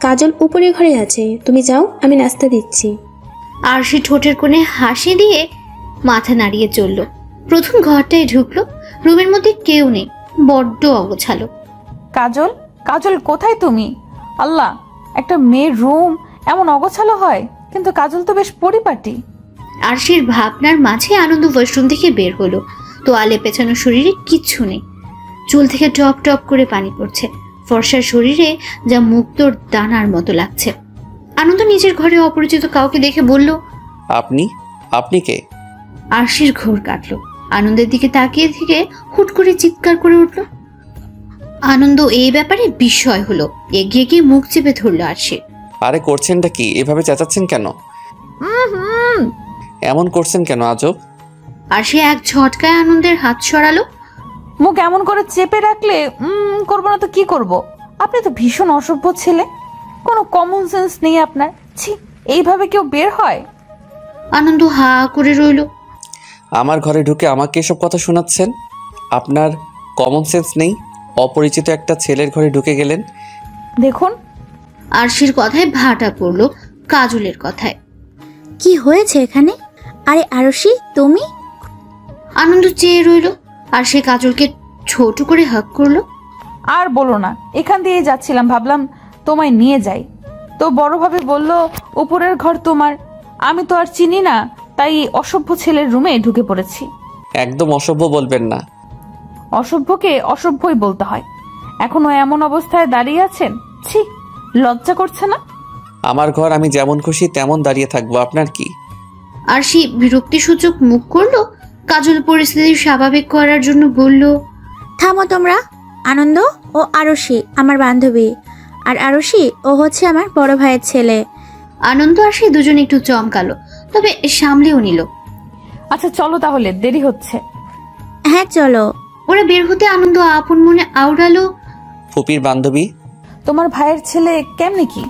কাজল উপরে ঘরে আছে, তুমি যাও, আমি নাস্তা দিচ্ছি। আরশি ঠোঁটের কোণে হাসি দিয়ে মাথা নাড়িয়ে চলল। প্রথম ঘরটায় ঢুকলো। রুমের মধ্যে কেউ নেই, বড্ড অগোছালো। কাজল, কাজল কোথায় তুমি? আল্লাহ, একটা মেয়ের রুম এমন অগোছালো হয়, কিন্তু কাজল তো বেশ পরিপাটি। আরশির ভাবনার মাঝে আনন্দ ওয়াশরুম থেকে বের হলো। তোয়ালে পেছানো শরীরে কিচ্ছু নেই, চুল থেকে টপ টপ করে পানি পড়ছে, ফর্সার শরীরে যা মুক্তোর দানার মতো লাগছে। আনন্দ নিজের ঘরে অপরিচিত কাউকে দেখে বলল, আপনি আপনি কে? আরশির ঘোর কাটলো। আনন্দের দিকে তাকিয়ে থেকে হুট করে চিৎকার করে উঠল। আনন্দ এই ব্যাপারে বিস্ময় হলো, এগিয়ে গিয়ে মুখ চেপে ধরলো আরশি। আরে করছেনটা কি? এভাবে চেঁচাচ্ছেন কেন? এমন করছেন কেন আজব? আরশি এক ঝটকায় আনন্দের হাত সরালো। মুখ এমন করে চেপে রাখলে করবো না তো কি করব? আপনি তো ভীষণ অসভ্য ছেলে, কোনো কমন সেন্স নেই আপনার। ছি, এইভাবে কেউ বের হয়? আনন্দ হা করে রইল। আমার ঘরে ঢুকে আমাকে এসব কথা শোনাচ্ছেন? আপনার কমন সেন্স নেই? অপরিচিত একটা ছেলের ঘরে ঢুকে গেলেন। দেখুন, আরশির কথায় ভাটা পড়লো কাজলের কথায়। কি হয়েছে এখানে? আরে আরশি, তুমি? আনন্দ চেয়ে রইল, আর সে কাজলকে ছোট করে হাক করলো। আর বলো না, এখান দিয়েই যাচ্ছিলাম, ভাবলাম তোমায় নিয়ে যাই, তো বড়ভাবে বলল উপরের ঘর তোমার। আমি তো আর চিনি না, তাই অসভ্য ছেলের রুমে ঢুকে পড়েছি। একদম অসভ্য বলবেন না। অসভ্যকে অসভ্যই বলতে হয়। এখনো এমন অবস্থায় দাঁড়িয়ে আছেন, ছি, লজ্জা করছে না? আমার ঘর, আমি যেমন খুশি তেমন দাঁড়িয়ে থাকবো, আপনার কি? আরশি বিরক্তিসূচক মুখ করলো। কাজল পরিস্থিতি স্বাভাবিক করার জন্য বলল, থামো তোমরা। আনন্দ ও আরশি আমার বান্ধবী, আর আরশি ও হচ্ছে আমার বড় ভাইয়ের ছেলে। আনন্দ আর সে দুজন একটু চমকালো, তবে সামলেও নিল। আচ্ছা চলো তাহলে, দেরি হচ্ছে। হ্যাঁ চলো। ওরা বের হতে আনন্দ আপন মনে আওড়ালো, ফুপির বান্ধবী। তোমার ভাইয়ের ছেলে কেমনে কি?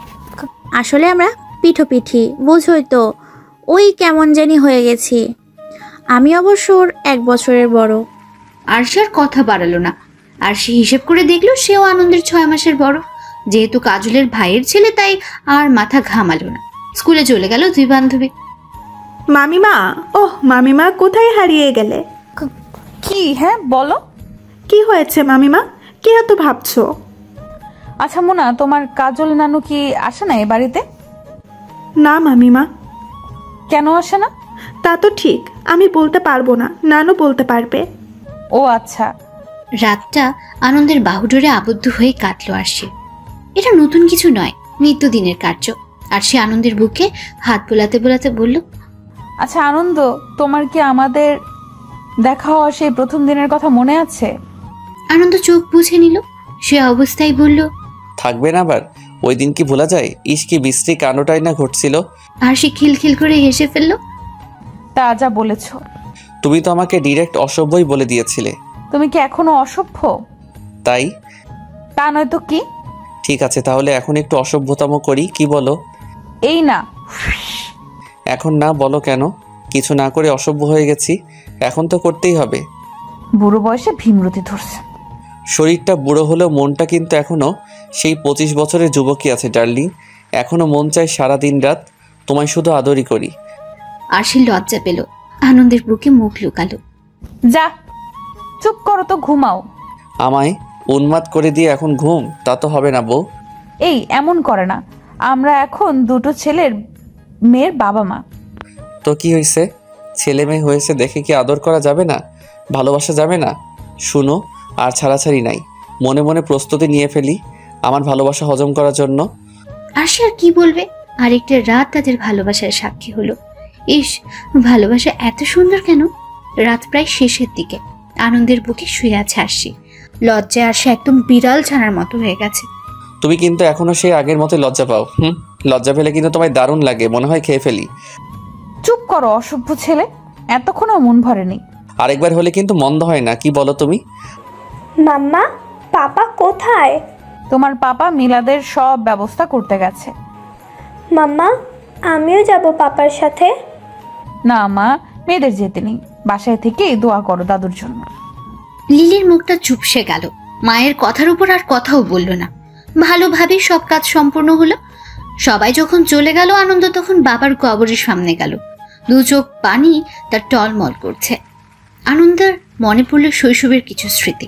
আসলে আমরা পিঠোপিঠি, বুঝোই তো, ওই কেমন জানি হয়ে গেছি। আমি অবশ্য ওর 1 বছরের বড়। আরশি আর কথা বাড়ালো না। আরশি হিসেব করে দেখলো সেও আনন্দের 6 মাসের বড়। যেহেতু কাজলের ভাইয়ের ছেলে, তাই আর মাথা ঘামালো না। স্কুলে চলে গেল দুই বান্ধবী। মামিমা, ওহ মামিমা, কোথায় হারিয়ে গেলে? কি? হ্যাঁ বলো। কি হয়েছে মামিমা? কি এত ভাবছো? আচ্ছা মোনা, তোমার কাজল নানু কি আসে না এ বাড়িতে? না মামিমা। কেন আসে না? তা তো ঠিক, আমি বলতে পারবো না, নানু বলতে পারবে। ও আচ্ছা। রাতটা আনন্দের বাহুডোরে আবদ্ধ হয়ে কাটলো আরশি। এটা নতুন কিছু নয়, নিত্যদিনের কার্য। আর সে আনন্দের বুকে হাত বোলাতে বোলাতে বলল, আচ্ছা আনন্দ, তোমার কি আমাদের দেখা হওয়া সেই প্রথম দিনের কথা মনে আছে? আনন্দ চোখ বুঝে নিল। সে অবস্থায় বলল, থাকবেন আবার? ওই দিন কি ভোলা যায়? ইস, কি বিশ্রী কাণ্ডটাই না ঘটছিল। আর সে খিলখিল করে হেসে ফেলল। তা যা বলেছ। তুমি তো আমাকে ডিরেক্ট অসভ্যই বলে দিয়েছিলে। তুমি কি এখনো অসভ্য? তাই? তা নয় তো কি? ঠিক আছে, তাহলে এখন একটু অসভ্যতম করি, কি বলো? এই না। এখন না? বলো কেন? কিছু না করে অসভ্য হয়ে গেছি, এখন তো করতেই হবে। বুড়ো বয়সে ভীমরতি ধরছে। শরীরটা বুড়ো হলেও মনটা কিন্তু এখনো সেই 25 বছরের যুবকই আছে ডার্লিং। এখনো মন চাই সারা দিন রাত তোমায় শুধু আদরই করি। আর সে লজ্জা পেল, আনন্দের বুকে মুখ লুকালো। যা, চুপ করো তো, ঘুমাও। আমায় উন্মাদ করে দিয়ে এখন ঘুম? তা তো হবে না বউ। এই এমন করে না, আমরা এখন দুটো ছেলের মেয়ের বাবা মা। তো কি হয়েছে? ছেলে মেয়ে হয়েছে দেখে কি আদর করা যাবে না? ভালোবাসা যাবে না? শুনো, আর ছাড়াছাড়ি নাই, মনে মনে প্রস্তুতি নিয়ে ফেলি আমার ভালোবাসা হজম করার জন্য। আর সে আর কি বলবে? আরেকটা রাত তাদের ভালোবাসার সাক্ষী হলো। ইস, ভালোবাসা এত সুন্দর কেন? রাত প্রায় শেষের দিকে। আনন্দের বুকে শুয়ে আছে আরশি। লজ্জায় আর সে একদম বিড়াল ছানার মতো হয়ে গেছে। তুমি কিন্তু এখনো সেই আগের মতো লজ্জা পাও। লজ্জা পেলে কিন্তু তোমায় দারুণ লাগে, মনে হয় খেয়ে ফেলি। চুপ করো অসভ্য ছেলে, এতক্ষণও মন ভরেনি। আরেকবার হলে কিন্তু মন্দ হয় না, কি বলো তুমি? মাম্মা, পাপা কোথায়? তোমার পাপা মিলাদের সব ব্যবস্থা করতে গেছে। মাম্মা, আমিও যাব পাপার সাথে। না মা, মেয়েদের যেতে নেই, বাসায় থেকে দোয়া করো দাদুর জন্য। লিলির মুখটা চুপসে গেল। মায়ের কথার উপর আর কথাও বলল না। ভালোভাবেই সব কাজ সম্পূর্ণ হলো। সবাই যখন চলে গেল, আনন্দ তখন বাবার কবরের সামনে গেল। দু চোখ পানি তার টলমল করছে। আনন্দের মনে পড়ল শৈশবের কিছু স্মৃতি।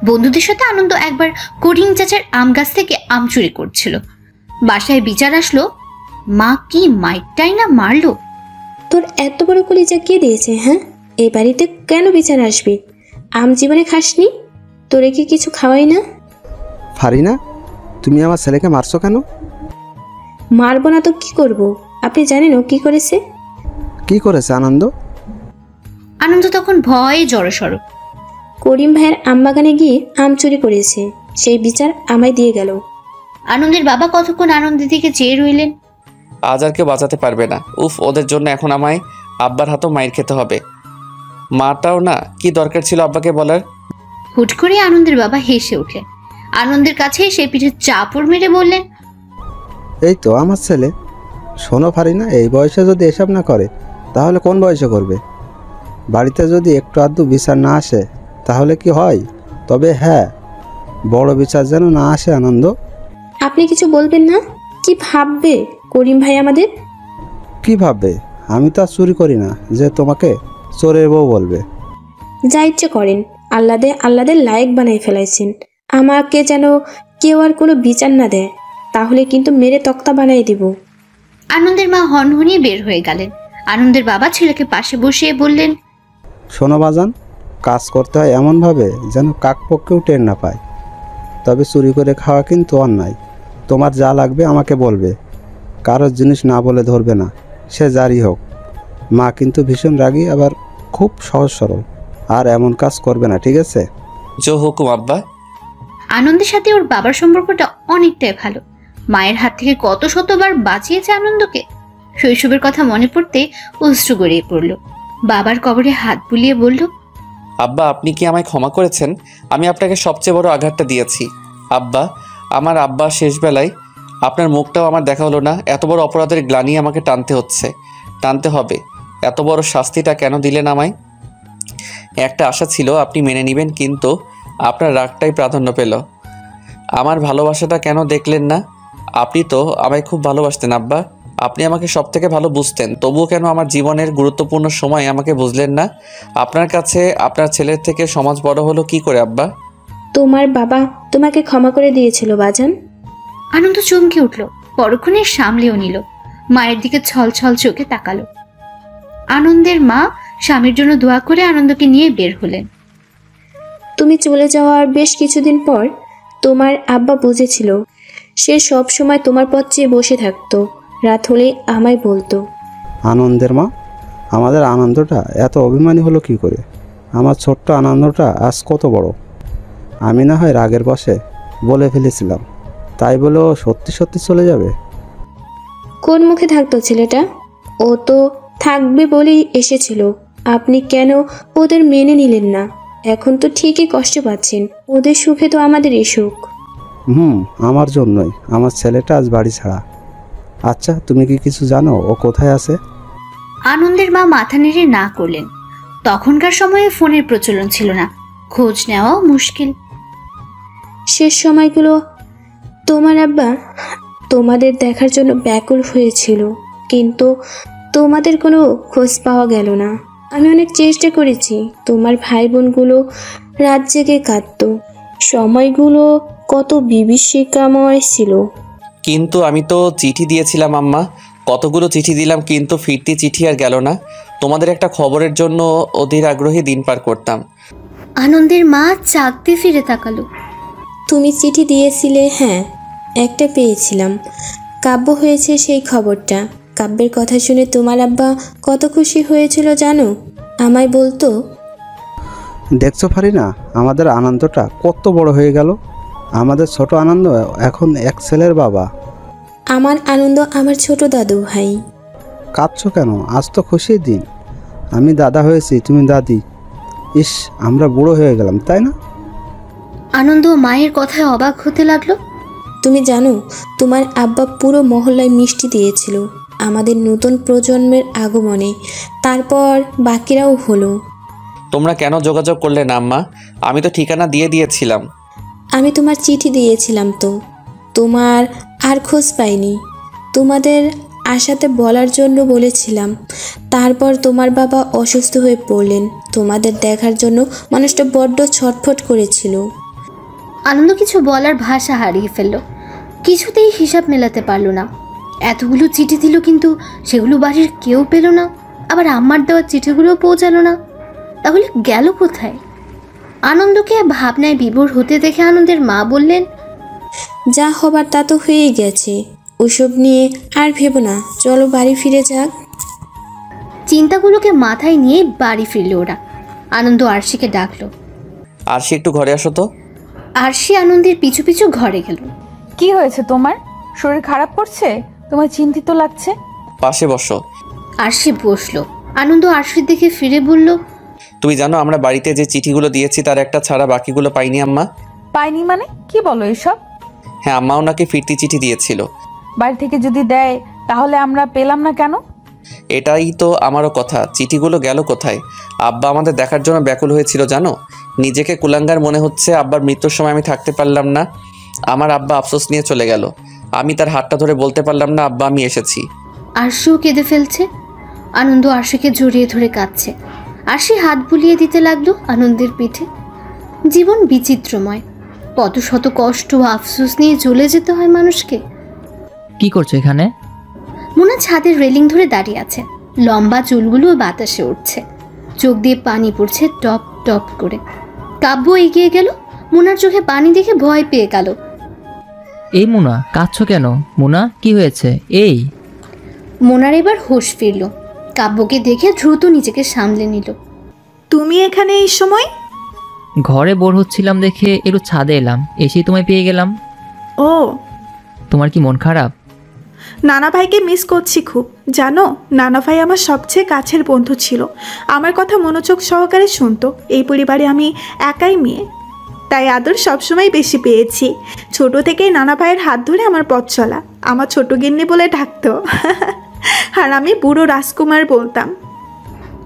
বন্ধুদের সাথে আনন্দ একবার করিম চাচার আম গাছ থেকে আম চুরি করছিল। বাসায় বিচার আসলো, মা কি মাইকটাই না মারলো। তোর এত বড় কলিজা কে দিয়েছে? হ্যাঁ, এই বাড়িতে কেন বিচার আসবি? আম জীবনে খাসনি? তোরে কি কিছু খাওয়াই না? ফারিনা, তুমি আমার ছেলেকে মারছো কেন? মারবো না তো কি করব? আপনি জানেন ও কি করেছে? কি করেছে আনন্দ? আনন্দ তখন ভয়ে জড়সড়। করিম ভাইয়ের আম বাগানে গিয়ে আম চুরি করেছে, সেই বিচার আমায় দিয়ে গেল। আনন্দের বাবা কতক্ষণ আনন্দের দিকে চেয়ে রইলেন। আজ আর কেউ বাঁচাতে পারবে না। উফ, ওদের জন্য এখন আমায় আব্বার হাতও মাইর খেতে হবে। মাটাও না, কি দরকার ছিল আব্বাকে বলার? হুট করে আনন্দের বাবা হেসে উঠলেন। আনন্দের কাছে এসে পিঠে চাপড় মেরে বললেন, এই তো আমার ছেলে। শোনো ফারিনা, এই বয়সে যদি এসব না করে তাহলে কোন বয়সে করবে? বাড়িতে যদি একটু আধটু বিচার না আসে তাহলে কি হয়? তবে হ্যাঁ, বড় বিচার যেন না আসে আনন্দ। আপনি কিছু বলবেন না? কি ভাববে করিম ভাই আমাদের? কি ভাববে? আমি তো আর চুরি করি না যে তোমাকে চোরের বউ বলবে। যা ইচ্ছে করেন, আল্লাদের লায়ক বানাই ফেলাইছেন। আমাকে যেন কেউ আর কোনো বিচার না দেয়, তাহলে কিন্তু মেরে তক্তা বানাই দিব। আনন্দের মা হনহনিয়ে বের হয়ে গেলেন। আনন্দের বাবা ছেলেকে পাশে বসিয়ে বললেন, শোনো বাজান, কাজ করতে হয় এমনভাবে যেন কাকপক্ষেও টের না পায়। তবে চুরি করে খাওয়া কিন্তু অন্যায়। তোমার যা লাগবে আমাকে বলবে, কারোর জিনিস না বলে ধরবে না, সে যারই হোক। মা কিন্তু ভীষণ রাগী, আবার খুব সহজ সরল। আর এমন কাজ করবে না, ঠিক আছে? জো হুকুম আব্বা। আনন্দের সাথে ওর বাবার সম্পর্কটা অনেকটাই ভালো। মায়ের হাত থেকে কত শতবার বাঁচিয়েছে আনন্দকে। শৈশবের কথা মনে পড়তে অশ্রু গড়িয়ে পড়ল। বাবার কবরে হাত বুলিয়ে বলল, আব্বা, আপনি কি আমায় ক্ষমা করেছেন? আমি আপনাকে সবচেয়ে বড় আঘাতটা দিয়েছি। আব্বা, আমার আব্বা শেষবেলায় আপনার মুখটাও আমার দেখা হলো না। এত বড় অপরাধের গ্লানি আমাকে টানতে হবে। এত বড় শাস্তিটা কেন দিলেন আমায়? একটা আশা ছিল আপনি মেনে নেবেন, কিন্তু আপনার রাগটাই প্রাধান্য পেল। আমার ভালোবাসাটা কেন দেখলেন না? আপনি তো আমায় খুব ভালোবাসতেন আব্বা। আপনি আমাকে সব থেকে ভালো বুঝতেন, তবুও কেন আমার জীবনের গুরুত্বপূর্ণ সময় আমাকে বুঝলেন না? আপনার কাছে আপনার ছেলের থেকে সমাজ বড় হলো কি করে আব্বা? তোমার বাবা তোমাকে ক্ষমা করে দিয়েছিল বাজান। আনন্দ চমকে উঠল, পরক্ষণে সামলেও নিল। মায়ের দিকে ছলছল চোখে তাকালো। আনন্দের মা স্বামীর জন্য দোয়া করে আনন্দকে নিয়ে বের হলেন। তুমি চলে যাওয়ার বেশ কিছুদিন পর তোমার আব্বা বুঝেছিল। সে সব সময় তোমার পথ চেয়ে বসে থাকতো। রাত হলে আমায় বলতো, আনন্দের মা, আমাদের আনন্দটা এত অভিমানী হলো কি করে? আমার ছোট্ট আনন্দটা আজ কত বড়। আমি না হয় রাগের বশে বলে ফেলেছিলাম, তাই বলে ও সত্যি সত্যি চলে যাবে? কোন মুখে থাকতো ছেলেটা? ও তো থাকবে বলেই এসেছিল। আপনি কেন ওদের মেনে নিলেন না? এখন তো ঠিকই কষ্ট পাচ্ছেন। ওদের সুখে তো আমাদেরই সুখ। আমার জন্যই আমার ছেলেটা আজ বাড়ি ছাড়া। আচ্ছা, তুমি কি কিছু জানো ও কোথায় আছে? আনন্দের মা মাথা নেড়ে না করলেন। তখনকার সময়ে ফোনের প্রচলন ছিল না, খোঁজ নেওয়াও মুশকিল। শেষ সময়গুলো তোমার আব্বা তোমাদের দেখার জন্য ব্যাকুল হয়েছিল, কিন্তু তোমাদের কোনো খোঁজ পাওয়া গেল না। আমি অনেক চেষ্টা করেছি। তোমার ভাই বোনগুলো রাত জেগে কাঁদতো। সময়গুলো কত বিভীষিকাময় ছিল। কিন্তু আমি তো চিঠি দিয়েছিলাম আম্মা, কতগুলো চিঠি দিলাম, কিন্তু ফিরতি চিঠি আর গেল না। তোমাদের একটা খবরের জন্য অধীর আগ্রহী দিন পার করতাম। আনন্দের মা চাকতে ফিরে তাকালো। তুমি চিঠি দিয়েছিলে? হ্যাঁ, একটা পেয়েছিলাম। কাব্য হয়েছে সেই খবরটা। কাব্যের কথা শুনে তোমার আব্বা কত খুশি হয়েছিল জানো? আমায় বলতো, দেখছো ফারিনা, আমাদের আনন্দটা কত বড় হয়ে গেল। আমাদের ছোট আনন্দ এখন এক ছেলের বাবা। আমার আনন্দ আমার ছোট দাদু ভাই। কাঁদছো কেন? আজ তো খুশির দিন। আমি দাদা হয়েছি, তুমি দাদি। ইস, আমরা বুড়ো হয়ে গেলাম, তাই না? আনন্দ মায়ের কথায় অবাক হতে লাগলো। তুমি জানো, তোমার আব্বা পুরো মহল্লায় মিষ্টি দিয়েছিল আমাদের নতুন প্রজন্মের আগমনে। তারপর বাকিরাও হলো। তোমরা কেন যোগাযোগ করলে না আম্মা? আমি তো ঠিকানা দিয়ে দিয়েছিলাম। আমি তোমার চিঠি দিয়েছিলাম তো, তোমার আর খোঁজ পাইনি। তোমাদের আশাতে বলার জন্য বলেছিলাম। তারপর তোমার বাবা অসুস্থ হয়ে পড়লেন। তোমাদের দেখার জন্য মানুষটা বড্ড ছটফট করেছিল। আনন্দ কিছু বলার ভাষা হারিয়ে ফেলল। কিছুতেই হিসাব মেলাতে পারল না। এতগুলো চিঠি দিল কিন্তু সেগুলো বাড়ির কেউ পেল না। আবার আম্মার দেওয়ার চিঠিগুলোও পৌঁছালো না। তাহলে গেল কোথায়? আনন্দকে ভাবনায় বিভোর হতে দেখে আনন্দের মা বললেন, যা হবার তা তো হয়ে গেছে, ওসব নিয়ে আর ভেবো না, চলো বাড়ি ফিরে যাক। চিন্তাগুলোকে মাথায় নিয়ে বাড়ি ফিরল ওরা। আনন্দ আরশিকে ডাকলো। আরশি একটু ঘরে আসো তো। আরশি আনন্দের পিছু পিছু ঘরে গেল। কি হয়েছে তোমার? শরীর খারাপ করছে? তোমার চিন্তিত লাগছে। পাশে বসো। আরশি বসলো। আনন্দ আরশির দিকে ফিরে বলল, তুমি জানো আমরা বাড়িতে যে চিঠিগুলো দিয়েছি তার একটা ছাড়া বাকিগুলো পাইনি আম্মা। পাইনি মানে কি বলো এসব? হ্যাঁ, আম্মা ওনাকে ফিরতি চিঠি দিয়েছিল। বাড়ি থেকে যদি দেয় তাহলে আমরা পেলাম না কেন? এটাই তো আমারও কথা, চিঠিগুলো গেল কোথায়? আব্বা আমাদের দেখার জন্য ব্যাকুল হয়েছিল জানো। নিজেকে কুলাঙ্গার মনে হচ্ছে। আব্বার মৃত্যুর সময় আমি থাকতে পারলাম না। আমার আব্বা আফসোস নিয়ে চলে গেল। আমি তার হাতটা ধরে বলতে পারলাম না আব্বা আমি এসেছি। আরশিও কেঁদে ফেলছে। আনন্দ আরশিকে জড়িয়ে ধরে কাঁদছে। আরশি হাত বুলিয়ে দিতে লাগলো আনন্দের পিঠে। জীবন বিচিত্রময়। কত শত কষ্ট ও আফসোস নিয়ে চলে যেতে হয় মানুষকে। কি করছো এখানে? মোনা ছাদের রেলিং ধরে দাঁড়িয়ে আছে। লম্বা চুলগুলো বাতাসে উঠছে। চোখ দিয়ে পানি পড়ছে টপ টপ করে। কাব্য এগিয়ে গেল। মোনার চোখে পানি দেখে ভয় পেয়ে গেল। এই মুনা, কাঁদছো কেন? মুনা, কি হয়েছে? এই মোনার এবার হোশ ফিরল। কাব্যকে দেখে দ্রুত নিজেকে সামলে নিল। তুমি এখানে এই সময়? ঘরে বোর হচ্ছিলাম দেখে একটু ছাদে এলাম, এসেই তোমায় পেয়ে গেলাম। ও, তোমার কি মন খারাপ? নানা ভাইকে মিস করছি খুব। জানো, নানা ভাই আমার সবচেয়ে কাছের বন্ধু ছিল। আমার কথা মনোযোগ সহকারে শুনতো। এই পরিবারে আমি একাই মেয়ে, তাই আদর সবসময় বেশি পেয়েছি। ছোট থেকেই নানা ভাইয়ের হাত ধরে আমার পথ চলা। আমার ছোট গিন্নি বলে ডাকতো আর আমি বুড়ো রাজকুমার বলতাম।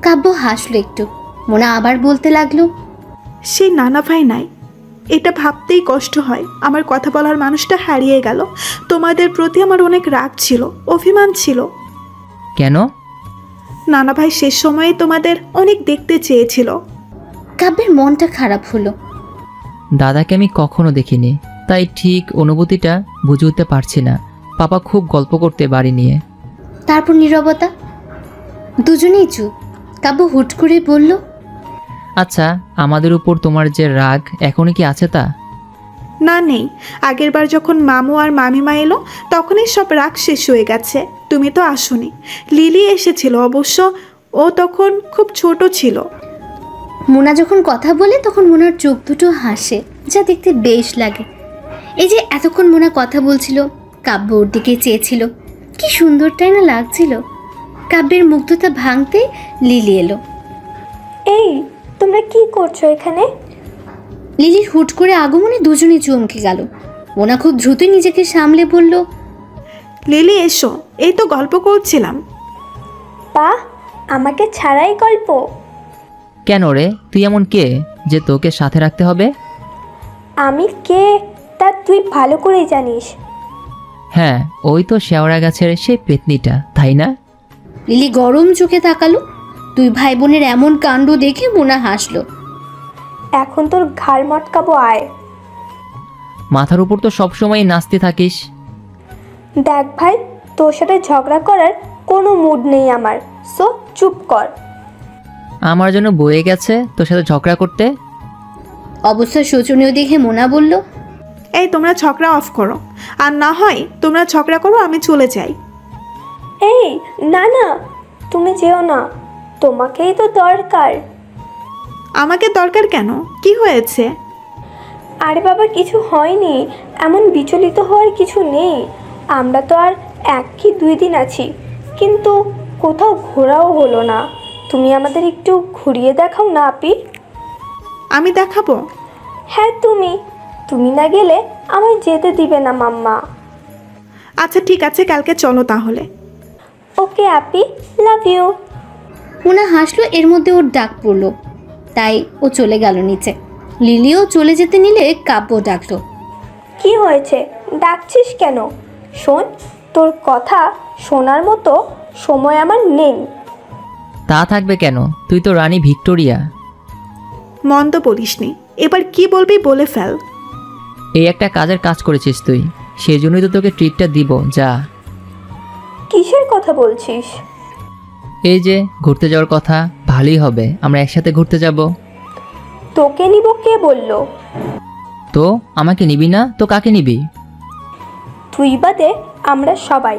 কাব্য হাসলো একটু। মোনা আবার বলতে লাগলো, সেই নানা ভাই নাই, এটা ভাবতেই কষ্ট হয়। আমার কথা বলার মানুষটা হারিয়ে গেল। তোমাদের প্রতি আমার অনেক রাগ ছিল, অভিমান ছিল। কেন? নানা ভাই শেষ সময়ে তোমাদের অনেক দেখতে চেয়েছিল। কাব্যের মনটা খারাপ হলো। দাদাকে আমি কখনো দেখিনি, তাই ঠিক অনুভূতিটা বুঝে উঠতে পারছি না। পাপা খুব গল্প করতে বাড়ি নিয়ে। তারপর নীরবতা। দুজনেই চুপ। কাব্য হুট করে বলল, আচ্ছা, আমাদের উপর তোমার যে রাগ এখনই কি আছে তা? না, নেই। আগেরবার যখন মামু আর মামিমা এলো তখনই সব রাগ শেষ হয়ে গেছে। তুমি তো আসোনি। লিলি এসেছিল অবশ্য, ও তখন খুব ছোট ছিল। মোনা যখন কথা বলে তখন মোনার চোখ দুটো হাসে, যা দেখতে বেশ লাগে। এই যে এতক্ষণ মোনা কথা বলছিল, কাব্য ওর দিকে চেয়েছিল, কি সুন্দরটাই না লাগছিল। কাব্যের মুগ্ধতা ভাঙতে লিলি এলো। এই, তোমরা কি করছো এখানে? লিলির হুট করে আগমনে দুজনেই চমকে গেল। মোনা খুব দ্রুতই নিজেকে সামলে বলল, লিলি এসো, এই তো গল্প করছিলাম। বাহ, আমাকে ছাড়াই গল্প? কেন রে, তুই এমন কে যে তোকে সাথে রাখতে হবে? আমি কে তা তুই ভালো করেই জানিস। হ্যাঁ, ওই তো শেওড়া গাছের সেই পেতনিটা, তাই না? লিলি গরম চোখে তাকালো। দুই ভাই বোনের এমন কাণ্ড দেখে মোনা হাসলো। এখন তোর ঘাড় মটকাবো, আয়। মাথার উপর তো সবসময় নাচতে থাকিস। দেখ ভাই, তোর সাথে ঝগড়া করার কোনো মুড নেই আমার, সো চুপ কর। আমার জন্য বয়ে গেছে তোর সাথে ঝগড়া করতে। অবস্থা শোচনীয় দেখে মোনা বলল, এই তোমরা ঝগড়া অফ করো, আর না হয় তোমরা ঝগড়া করো, আমি চলে যাই। এই না না, তুমি যেও না, তোমাকেই তো দরকার। আমাকে দরকার কেন? কি হয়েছে? আরে বাবা, কিছু হয়নি, এমন বিচলিত হওয়ার কিছু নেই। আমরা তো আর 1 কি 2 দিন আছি, কিন্তু কোথাও ঘোরাও হলো না। তুমি আমাদের একটু ঘুরিয়ে দেখাও না আপি। আমি দেখাবো? হ্যাঁ তুমি না গেলে আমায় যেতে দিবে না মাম্মা। আচ্ছা ঠিক আছে, কালকে চলো তাহলে। ওকে আপি, লাভ ইউ। মোনা হাসলো। এর মধ্যে ওর ডাক পড়লো, তাই ও চলে গেল নিচে। লিলিও চলে যেতে নিলে কাব্য ডাকলো, কি হয়েছে, ডাকছিস কেন? শোন, তোর কথা শোনার মতো সময় আমার নেই। তা থাকবে কেন, তুই তো রানী ভিক্টোরিয়া। মন্দ বলিসনি, এবার কি বলবি বলে ফেল। এই একটা কাজের কাজ করেছিস তুই, সেই জন্যই তো তোকে ট্রিটটা দিব। যা। কিসের কথা বলছিস? এই যে ঘুরতে যাওয়ার কথা, ভালোই হবে, আমরা একসাথে ঘুরতে যাব। তোকে নিব কে বললো? তো আমাকে নিবি না তো কাকে নিবি? তুই বাদে আমরা সবাই।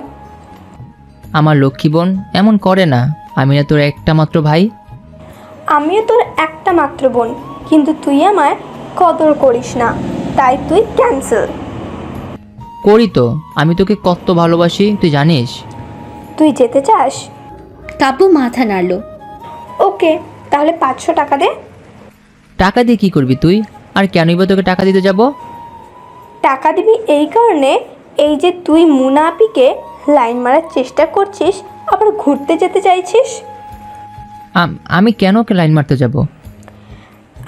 আমার লক্ষ্মী বোন এমন করে না, আমি না তোর একটা মাত্র ভাই। আমিও তোর একটা মাত্র বোন, কিন্তু তুই আমায় কদর করিস না, তাই তুই ক্যান্সেল। করি তো, আমি তোকে কত ভালোবাসি তুই জানিস। তুই যেতে চাস? কাব্য মাথা নাড়ল। ওকে, তাহলে 500 টাকা দে। টাকা দিয়ে কি করবি তুই? আর কেনই বা তোকে টাকা দিতে যাব? টাকা দিবি এই কারণে, এই যে তুই মুনা আপিকে লাইন মারার চেষ্টা করছিস, আবার ঘুরতে যেতে চাইছিস। আমি কেন ওকে লাইন মারতে যাব?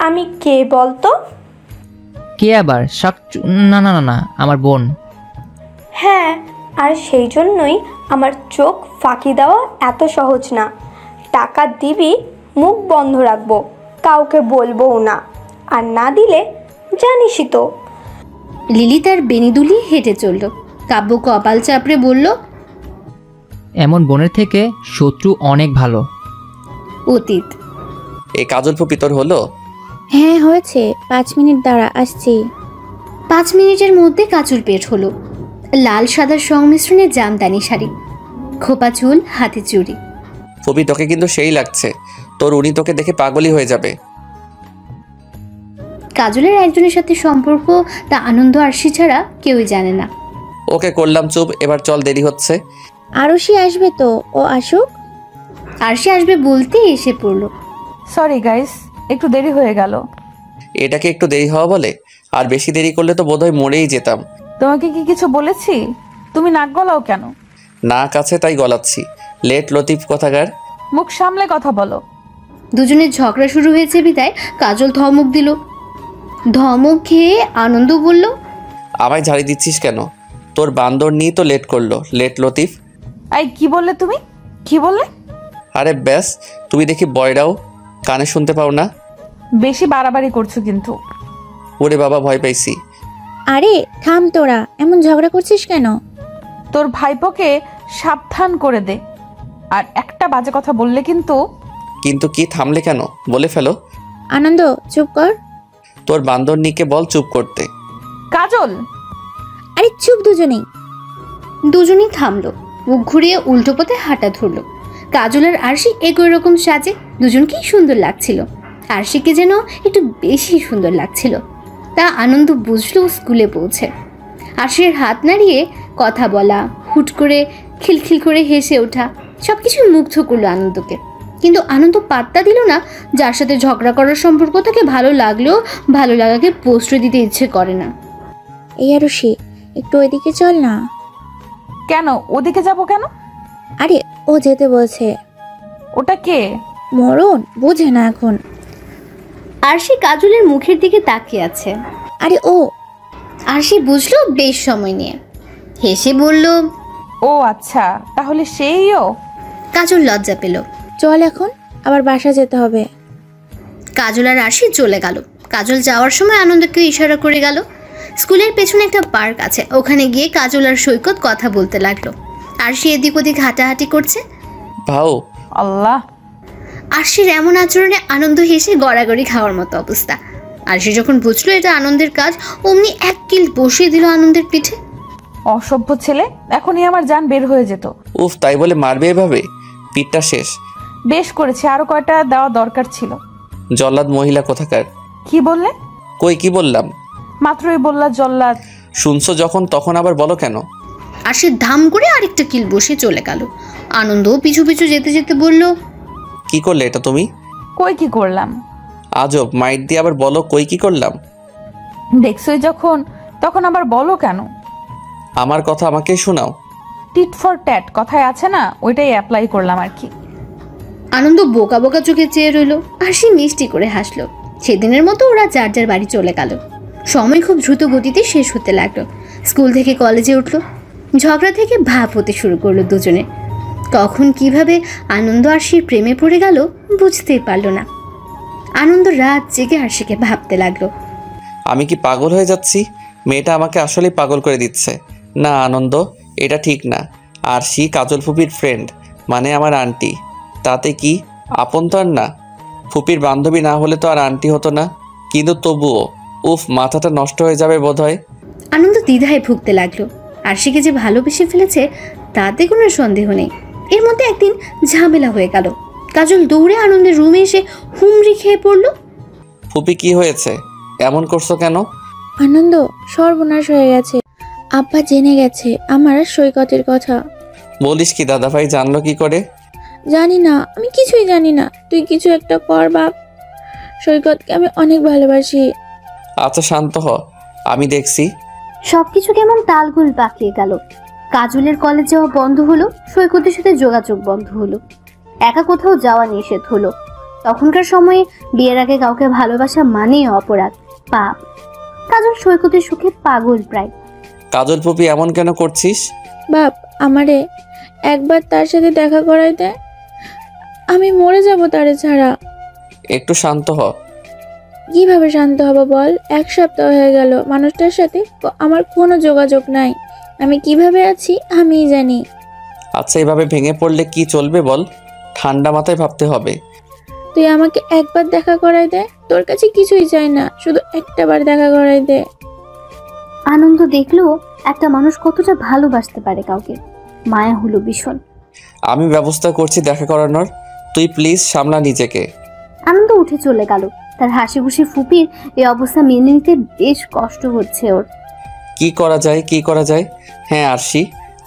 আমি কে বলতো? কে আবার? না না না না, আমার বোন। হ্যাঁ, আর সেই জন্যই আমার চোখ ফাঁকি দেওয়া এত সহজ না। টাকা দিবি, মুখ বন্ধ রাখবো, কাউকে বলবোও না, আর না দিলে জানিসই তো। লিলি তার বেনি দুলিয়ে হেঁটে চলল। কাব্য কপাল চাপড়ে বলল, এমন বোনের থেকে শত্রু অনেক ভালো। অতীত। এই কাজল ফুপি তোর হলো? হ্যাঁ হয়েছে, 5 মিনিট দাঁড়া, আসছি। 5 মিনিটের মধ্যে কাজল পেট হলো। লাল সাদার সংমিশ্রণে জামদানি শাড়ি, খোপা চুল, হাতে চুড়ি। ফুপি তোকে কিন্তু সেই লাগছে, তোর উনি তোকে দেখে পাগলই হয়ে যাবে। কাজলের একজনের সাথে সম্পর্ক তা আনন্দ আরশি ছাড়া কেউই জানে না। ওকে করলাম চুপ, এবার চল, দেরি হচ্ছে। আরশি আসবে তো, ও আসুক। আরশি আসবে বলতেই এসে পড়ল। সরি গাইস, একটু দেরি হয়ে গেল। এটাকে একটু দেরি হওয়া বলে? আর বেশি দেরি করলে তো বোধহয় মরেই যেতাম। তোমাকে কি কিছু বলেছি? তুমি নাক গলাও কেন? না কাছে তাই গলাচ্ছি। লেট লতিফ কথাকার। মুখ সামলে কথা বলো। দুজনের ঝগড়া শুরু হয়েছে বিদায় কাজল ধমক দিল। ধমক খেয়ে আনন্দ বলল, আমায় ঝাড়ি দিচ্ছিস কেন? তোর বান্দর নিয়ে তো লেট করলো। লেট লতিফ। এই কি বললে তুমি? কি বললে? আরে ব্যাস, তুমি দেখি বয়রাও কানে শুনতে পাও না। বেশি বাড়াবাড়ি করছো কিন্তু। ওরে বাবা, ভয় পাইছি। আরে থাম তোরা, এমন ঝগড়া করছিস কেন? তোর ভাইপোকে সাবধান করে দে, আর একটা বাজে কথা বললে কিন্তু। কিন্তু কি, থামলে কেন? বলে ফেলো। আনন্দ চুপ কর। তোর বান্দর নিকে বল চুপ করতে। কাজল। আরে চুপ দুজনেই। দুজনেই থামলো, মুখ ঘুরিয়ে উল্টো পথে হাঁটা ধরলো। কাজল আর আরশি একই রকম সাজে, দুজনকেই সুন্দর লাগছিল। আরশিকে যেন একটু বেশি সুন্দর লাগছিল। তা আনন্দ বুঝলো স্কুলে পৌঁছে। আরশির হাত নাড়িয়ে কথা বলা, হুট করে খিলখিল করে হেসে ওঠা, সব কিছুই মুগ্ধ করলো আনন্দকে। কিন্তু আনন্দ পাত্তা দিল না। যার সাথে ঝগড়া করার সম্পর্ক তাকে ভালো লাগলেও ভালো লাগাকে প্রশ্রয় দিতে ইচ্ছে করে না। এই আরশি, একটু ওইদিকে চল না। কেন ওদিকে যাব কেন? আরে ও যেতে বলছে। ওটা কে? মরণ, বোঝে না এখন। আরশি কাজলের মুখের দিকে তাকিয়ে আছে। আরে ও। আরশি বুঝলো বেশ সময় নিয়ে, হেসে বলল, ও আচ্ছা, তাহলে সেইও। কাজল লজ্জা পেল। চল এখন, আবার বাসা যেতে হবে। কাজল আর আরশি চলে গেল। কাজল যাওয়ার সময় আনন্দকে ইশারা করে গেল। স্কুলের পেছনে একটা পার্ক আছে, ওখানে গিয়ে কাজল আর সৈকত কথা বলতে লাগলো। আরশি এদিক ওদিক হাঁটাহাঁটি করছে। ভাও আল্লাহ। আরশির এমন আচরণে আনন্দ হেসে গড়াগড়ি খাওয়ার মতো অবস্থা। আরশি যখন বুঝলো এটা আনন্দের কাজ, অমনি এক কিল বসিয়ে দিল আনন্দের পিঠে। অসভ্য ছেলে, এখনই আমার জান বের হয়ে যেত। উফ, তাই বলে মারবে এভাবে? পিঠটা শেষ। বেশ করেছে, আরো কয়টা দেওয়া দরকার ছিল। জল্লাদ মহিলা কোথাকার। কি বললে? কই কি বললাম? মাত্রই বললা জল্লাদ। শুনছো যখন তখন আবার বলো কেন? আরশি ধাম করে আরেকটা কিল বসে চলে গেল। আনন্দ পিছু পিছু যেতে যেতে বলল, কি করলে এটা তুমি? কই কি করলাম? আজব, মাইট দিয়ে আবার বলো কই কি করলাম। দেখছই যখন, তখন আবার বলো কেন? আমার কথা আমাকে শোনাও। টিট ফর ট্যাট কথায় আছে না, ওইটাই অ্যাপ্লাই করলাম আর কি। আনন্দ বোকা বোকা চোখে চেয়ে রইল। আরশি মিষ্টি করে হাসলো। সেদিনের মতো ওরা যার যার বাড়ি চলে গেল। সময় খুব দ্রুত গতিতে শেষ হতে লাগলো। স্কুল থেকে কলেজে উঠলো। ঝগড়া থেকে ভাব হতে শুরু করলো দুজনে। কখন কিভাবে আনন্দ আরশির প্রেমে পড়ে গেল বুঝতেই পারলো না। আনন্দ রাত জেগে আরশিকে ভাবতে লাগলো। আমি কি পাগল হয়ে যাচ্ছি? মেয়েটা আমাকে আসলেই পাগল করে দিচ্ছে। না আনন্দ, এটা ঠিক না। আরশি কাজল ফুপির ফ্রেন্ড, মানে আমার আন্টি। তাতে কি, আপন তো আর না? ফুপির বান্ধবী না হলে তো আর আন্টি হতো না। কিন্তু তবুও উফ, মাথাটা নষ্ট হয়ে যাবে বোধহয়। আনন্দ দ্বিধায় ভুগতে লাগলো। আরশিকে যে ভালোবেসে ফেলেছে তাতে কোনো সন্দেহ নেই। এর মধ্যে একদিন ঝামেলা হয়ে গেল। কাজল দৌড়ে আনন্দের রুমে এসে হুমড়ি খেয়ে পড়লো। ফুপি কি হয়েছে? এমন করছো কেন? আনন্দ, সর্বনাশ হয়ে গেছে। আব্বা জেনে গেছে আমার আর সৈকতের কথা। বলিস কি? দাদা ভাই জানলো কি করে? জানি না, আমি কিছুই জানি না। তুই কিছু একটা কর বাপ। সৈকতকে আমি অনেক ভালোবাসি। আচ্ছা শান্ত হ, আমি দেখছি। সবকিছু কেমন তালগোল পাকিয়ে গেল। কাজলের কলেজ যাওয়া বন্ধ হলো, সৈকতের সাথে যোগাযোগ বন্ধ হলো, একা কোথাও যাওয়া নিষেধ হলো। তখনকার সময়ে বিয়ের আগে কাউকে ভালোবাসা মানেই অপরাধ, পাপ। কাজল সৈকতের সুখে পাগল প্রায়। কাজল ফুপি এমন কেন করছিস? বাপ, আমারে একবার তার সাথে দেখা করাই দে। আমি মরে যাব তারে ছাড়া। একটু শান্ত হ। কিভাবে শান্ত হব বল? 1 সপ্তাহ হয়ে গেল মানুষটার সাথে আমার কোনো যোগাযোগ নাই। আমি কিভাবে আছি আমিই জানি। আচ্ছা, এভাবে ভেঙে পড়লে কি চলবে বল? ঠান্ডা মাথায় ভাবতে হবে। তুই আমাকে একবার দেখা করাই দে। তোর কাছে কিছুই চাই না, শুধু একটাবার দেখা করাই দে। আনন্দ দেখলো একটা মানুষ কতটা ভালোবাসতে পারে কাউকে। মায়া হলো ভীষণ। আমি ব্যবস্থা করছি দেখা করানোর, তুই প্লিজ সামলা নিজেকে। আনন্দ উঠে চলে গেল। তার হাসি খুশি ফুপির এই অবস্থা মেনে নিতে বেশ কষ্ট হচ্ছে ওর। কি করা যায়, কি করা যায়? হ্যাঁ,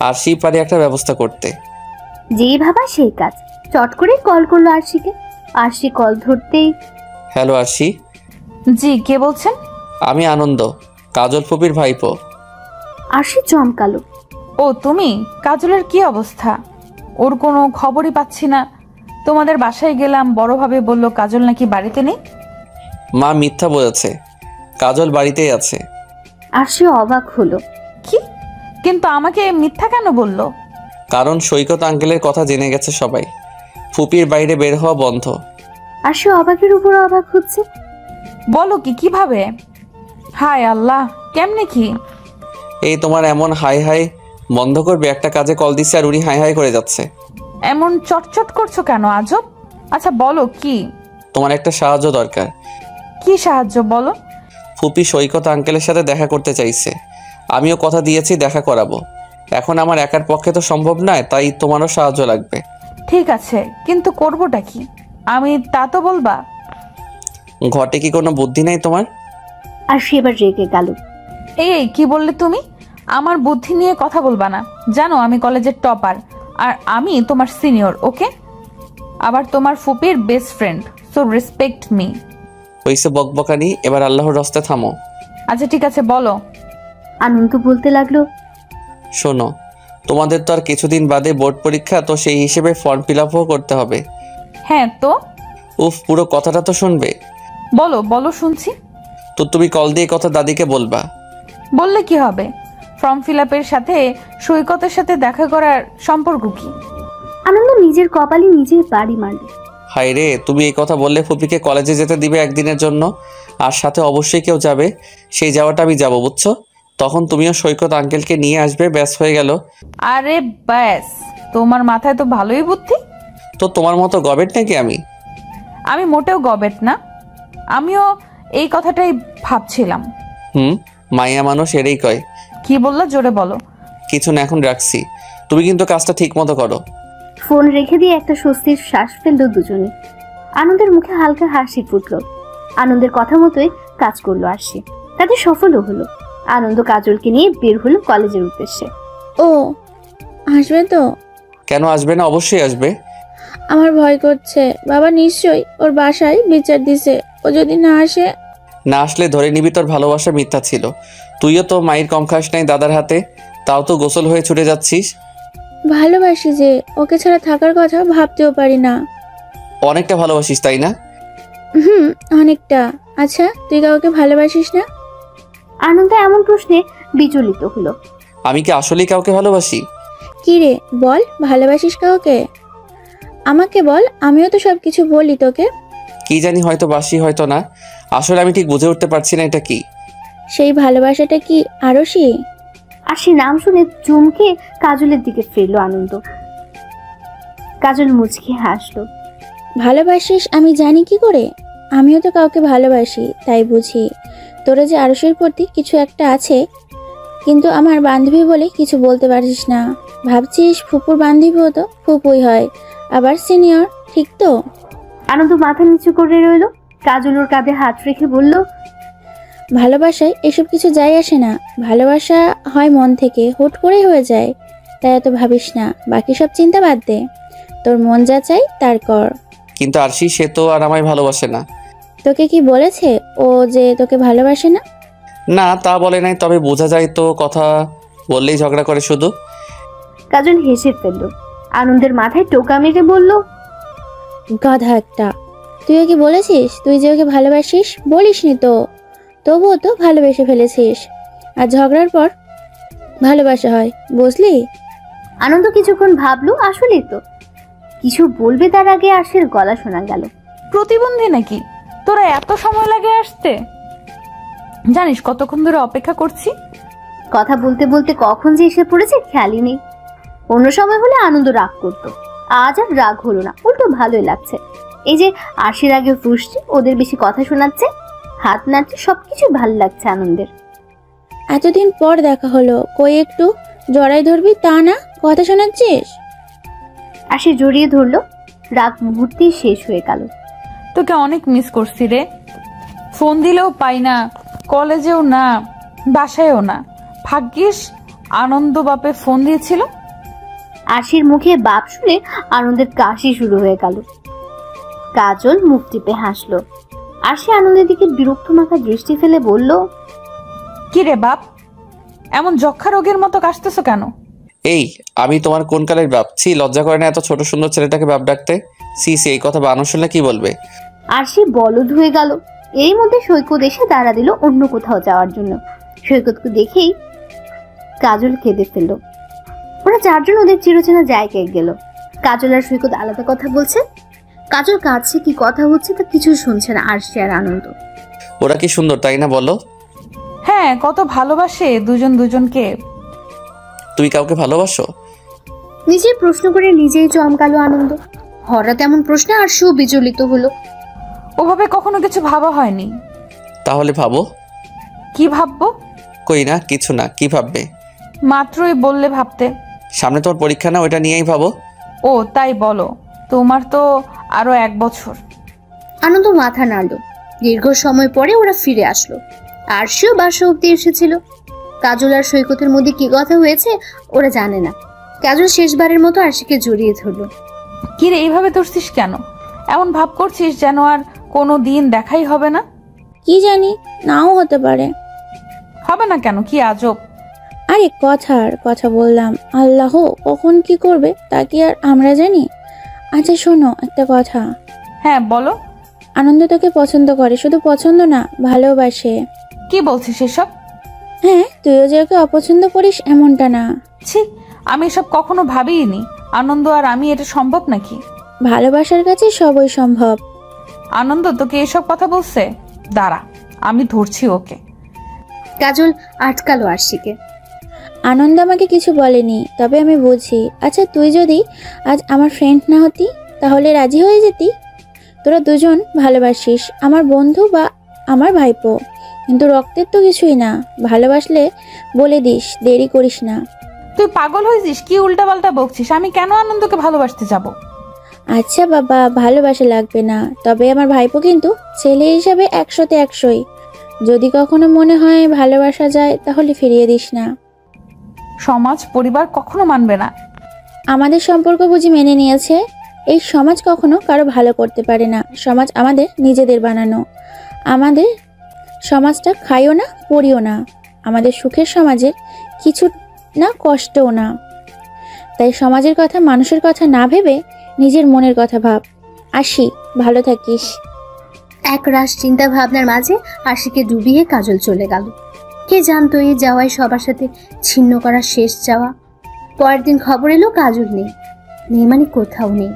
আরশি পারে একটা ব্যবস্থা করতে। যেই ভাবা সেই কাজ। চট করে কল করলো আরশিকে। আরশি কল ধরতেই, হ্যালো আরশি। জি, কে বলছেন? আমি আনন্দ, কাজল ফুপির ভাইপো। আরশি চমকালো। ও তুমি? কাজলের কি অবস্থা? ওর কোনো খবরই পাচ্ছি না। তোমাদের বাসায় গেলাম, বড়ভাবে বলল কাজল নাকি বাড়িতে নেই। মা মিথ্যা বলেছে, কাজল বাড়িতেই আছে। আরশি অবাক হলো। কি? কিন্তু আমাকে মিথ্যা কেন বললো? কারণ সৈকত আঙ্কেলের কথা জেনে গেছে সবাই। ফুপির বাইরে বের হওয়া বন্ধ। আরশি অবাকের উপর অবাক হচ্ছে। বলো কি, কিভাবে? হায় আল্লাহ, কেমনে কি? এই তোমার এমন হাই হাই বন্ধ করবে? একটা কাজে কল দিচ্ছে আর উনি হাই হাই করে যাচ্ছে। এমন চটচট করছো কেন আজব? আচ্ছা বলো কি? তোমার একটা সাহায্য দরকার। কি সাহায্য বলো? ফুপি সৈকত আঙ্কেলের সাথে দেখা করতে চাইছে। আমিও কথা দিয়েছি দেখা করাবো। এখন আমার একার পক্ষে তো সম্ভব নয়, তাই তোমারও সাহায্য লাগবে। ঠিক আছে, কিন্তু করবোটা কি? আমি তা তো বলবা। ঘটে কি কোনো বুদ্ধি নেই তোমার? আরশি এবার রেগে গেল। এই কি বললে তুমি? আমার বুদ্ধি নিয়ে কথা বলবা না। জানো আমি কলেজের টপার, আর আমি তোমার সিনিয়র, ওকে? আবার তোমার ফুপির best friend, so respect me. হইছে বকবকানি, এবার আল্লাহর রাস্তে থামো। আচ্ছা ঠিক আছে, বলো। আনন্দ বলতে লাগলো, শোনো, তোমাদের তো আর কিছুদিন বাদে বোর্ড পরীক্ষা, তো সেই হিসেবে ফর্ম ফিল আপও করতে হবে। হ্যাঁ তো? উফ, পুরো কথাটা তো শুনবে। বলো বলো, শুনছি। তো তুমি কল দিয়ে কথা দাদিকে বলবা। বললে কি হবে? ফর্ম ফিল আপের সাথে সৈকতের সাথে দেখা করার সম্পর্ক কি? আনন্দ নিজের কপালে নিজেই বাড়ি মারল। হাই রে, তুমি এই কথা বললে ফুপিকে কলেজে যেতে দিবে একদিনের জন্য, আর সাথে অবশ্যই কেউ যাবে। সেই যাওয়াটা আমি যাবো, বুঝছো? তখন তুমিও সৈকত আঙ্কেলকে নিয়ে আসবে, ব্যাস হয়ে গেল। আরে ব্যাস, তোমার মাথায় তো ভালোই বুদ্ধি। তো তোমার মতো গবেট নাকি আমি? আমি মোটেও গবেট না, আমিও এই কথাটাই ভাবছিলাম। মাইয়া মানুষ এরই কয়। কি বললা, জোরে বলো। কিছু না, এখন রাখছি। তুমি কিন্তু কাজটা ঠিক মতো করো। ফোন রেখে দিয়ে একটা স্বস্তির শ্বাস ফেললো দুজনে। আনন্দের মুখে হালকা হাসি ফুটলো। আনন্দের কথা মতোই কাজ করলো আরশি। তাতে সফলও হলো। আনন্দ কাজলকে নিয়ে বের হলো কলেজের উদ্দেশ্যে। ও আসবে তো? কেন আসবে না? অবশ্যই আসবে। আমার ভয় করছে। বাবা নিশ্চয়ই ওর বাসায় বিচার দিছে। ও যদি না আসে? না আসলে ধরে নিবি তোর ভালোবাসা মিথ্যা ছিল। তুইও তো মায়ের কম খাস নাই দাদার হাতে, তাও তো গোসল হয়ে ছুটে যাচ্ছিস। ভালোবাসি যে, ওকে ছাড়া থাকার কথা ভাবতেও পারি না। অনেকটা ভালোবাসিস তাই না? অনেকটা। আচ্ছা, তুই কাউকে ভালোবাসিস না? আনন্দ এমন প্রশ্নে বিচলিত হলো। আমি কি আসলেই কাউকে ভালোবাসি? কি রে, বল, ভালোবাসিস কাউকে? আমাকে বল, আমিও তো সব কিছু বলি তোকে। কি জানি, হয়তো বাসি হয়তো না। আসলে আমি ঠিক বুঝে উঠতে পারছি না এটা কি। সেই ভালোবাসাটা কি আরশি? আরশি নাম শুনে চমকে কাজলের দিকে ফিরল আনন্দ। কাজল মুচকি হাসলো। ভালোবাসিস আমি জানি কি করে? আমিও তো কাউকে ভালোবাসি, তাই বুঝি। তোরা যে আরশের প্রতি কিছু একটা আছে, কিন্তু আমার বান্ধবী বলে কিছু বলতে পারিস না। ভাবছিস ফুপুর বান্ধবীও তো ফুপুই হয়, আবার সিনিয়র, ঠিক তো? আনন্দ মাথা নিচু করে রইল। কাজল ওর কাঁধে হাত রেখে বলল, ভালোবাসায় এসব কিছু যায় আসে না। ভালোবাসা হয় মন থেকে, হুট করেই হয়ে যায়। তাই এত ভাবিস না, বাকি সব চিন্তা বাদ দে। তোর মন যা চাই তার কর। কিন্তু আরশি সে তো আর আমায় ভালোবাসে না। তোকে কি বলেছে ও যে তোকে ভালোবাসে না? না, তা বলে নাই, তবে বোঝা যায় তো, কথা বললেই ঝগড়া করে শুধু। কাজল হেসে ফেলল। আনন্দের মাথায় টোকা মেরে বলল, গাধা একটা। তুইও কি বলেছিস তুই যে ওকে ভালোবাসিস? বলিসনি তো, তবুও তো ভালোবেসে ফেলেছিস। আর ঝগড়ার পর ভালোবাসা হয়, বুঝলি? আনন্দ কিছুক্ষণ ভাবলো, আসলেই তো। কিছু বলবে তার আগে আরশের গলা শোনা গেল। প্রতিবন্ধী নাকি তোরা? এত সময় লাগে আসতে? জানিস কতক্ষণ ধরে অপেক্ষা করছি? কথা বলতে বলতে কখন যে এসে পড়েছে খেয়ালই নেই। অন্য সময় হলে আনন্দ রাগ করতো, আজ আর রাগ হলো না, উল্টো ভালোই লাগছে। এই যে আরশির আগে ফুসছে, ওদের বেশি কথা শোনাচ্ছে, হাত নাড়ছে, সবকিছু ভালো লাগছে আনন্দের। এতদিন পর দেখা হলো, কই একটু জড়াই ধরবি তা না, কথা শোনাচ্ছিস? আরশি জড়িয়ে ধরলো। রাগ মুহূর্তেই শেষ হয়ে গেল। তোকে অনেক মিস করছি রে। ফোন দিলেও পাই না, কলেজেও না, বাসায়ও না। ভাগ্যিস আনন্দ বাপে ফোন দিয়েছিল। আরশির মুখে বাপ শুনে আনন্দের কাশি শুরু হয়ে গেল। কাজল মুখ টিপে হাসলো। আরশি আনন্দের দিকে বিরক্ত মাখা দৃষ্টি ফেলে বলল, কি রে বাপ, এমন যক্ষা রোগের মতো কাশতেছ কেন? এই, আমি তোমার কোন কালের বাপ? ছি, লজ্জা করে না এত ছোট সুন্দর ছেলেটাকে বাপ ডাকতে? সি, এই কথা বানানো শুনলে কি বলবে? আরশি বলদ হয়ে গেল। এর মধ্যে সৈকত এসে দাঁড়া দিল অন্য কোথাও যাওয়ার জন্য। সৈকতকে দেখেই কাজল কেঁদে ফেলল। ওরা চারজন ওদের চিরচেনা জায়গায় গেল। কাজল আর সৈকত আলাদা কথা বলছে। কাজল কাছে কি কথা হচ্ছে তা কিছু শুনছে না আরশি আর আনন্দ। ওরা কি সুন্দর, তাই না বলো? হ্যাঁ, কত ভালোবাসে দুজন দুজনকে। তুমি কাউকে ভালোবাসো? নিজেই প্রশ্ন করে নিজেই চমকালো আনন্দ। হঠাৎ এমন প্রশ্নে আরশিও বিচলিত হলো। ওভাবে কখনো কিছু ভাবা হয়নি। তাহলে ভাবো। কি ভাববো? কই না, কিছু না। কি ভাববে? মাত্রই বললে ভাবতে। সামনে তোমার পরীক্ষা না, ওইটা নিয়েই ভাবো। ও তাই বলো। তোমার তো আরো 1 বছর। আনন্দ মাথা নাড়ল। দীর্ঘ সময় পরে ওরা ফিরে আসলো। আরশিও বাসা অব্দি এসেছিল। কাজল আর সৈকতের মধ্যে কি কথা হয়েছে ওরা জানে না। কাজল শেষবারের মতো আরশিকে জড়িয়ে ধরলো। কি রে, এইভাবে ধরছিস কেন? এমন ভাব করছিস যেন আর কোনো দিন দেখাই হবে না। কি জানি, নাও হতে পারে। হবে না কেন? কি আজব। আরে কথার কথা বললাম, আল্লাহ কখন কি করবে তা কি আর আমরা জানি? আচ্ছা শোনো একটা কথা। হ্যাঁ বলো। আনন্দ তোকে পছন্দ করে, শুধু পছন্দ না, ভালোবাসে। কি বলছিস এসব? হ্যাঁ, তুইও যে ওকে অপছন্দ করিস এমনটা না। ছি, আমি এসব কখনো ভাবিনি। আনন্দ আর আমি, এটা সম্ভব নাকি? ভালোবাসার কাছে সবই সম্ভব। আনন্দ তোকে এসব কথা বলছে? দাঁড়া, আমি ধরছি ওকে। কাজল আটকালো আরশিকে। আনন্দ আমাকে কিছু বলেনি, তবে আমি বুঝি। আচ্ছা তুই যদি আজ আমার ফ্রেন্ড না হতি তাহলে রাজি হয়ে যেতি? তোরা দুজন ভালোবাসিস, আমার বন্ধু বা আমার ভাইপো, কিন্তু রক্তের তো কিছুই না। ভালোবাসলে বলে দিস, দেরি করিস না। তুই পাগল হয়েছিস? কি উল্টাপাল্টা বকছিস? আমি কেন আনন্দকে ভালোবাসতে যাব? আচ্ছা বাবা, ভালোবাসা লাগবে না, তবে আমার ভাইপো কিন্তু ছেলে হিসাবে 100-তে 100ই। যদি কখনো মনে হয় ভালোবাসা যায় তাহলে ফিরিয়ে দিস না। সমাজ পরিবার কখনো মানবে না। আমাদের সম্পর্ক বুঝি মেনে নিয়েছে? এই সমাজ কখনো কারো ভালো করতে পারে না। সমাজ আমাদের নিজেদের বানানো। আমাদের সমাজটা খাইও না, পড়িও না। আমাদের সুখের সমাজের কিছু না, কষ্টও না। তাই সমাজের কথা, মানুষের কথা না ভেবে নিজের মনের কথা ভাব। আসি, ভালো থাকিস। এক রাশ চিন্তা ভাবনার মাঝে আরশিকে ডুবিয়ে কাজল চলে গেল। কে জানতো এই যাওয়াই সবার সাথে ছিন্ন করা শেষ যাওয়া। পরের দিন খবর এলো কাজল নেই। নেই মানে কোথাও নেই।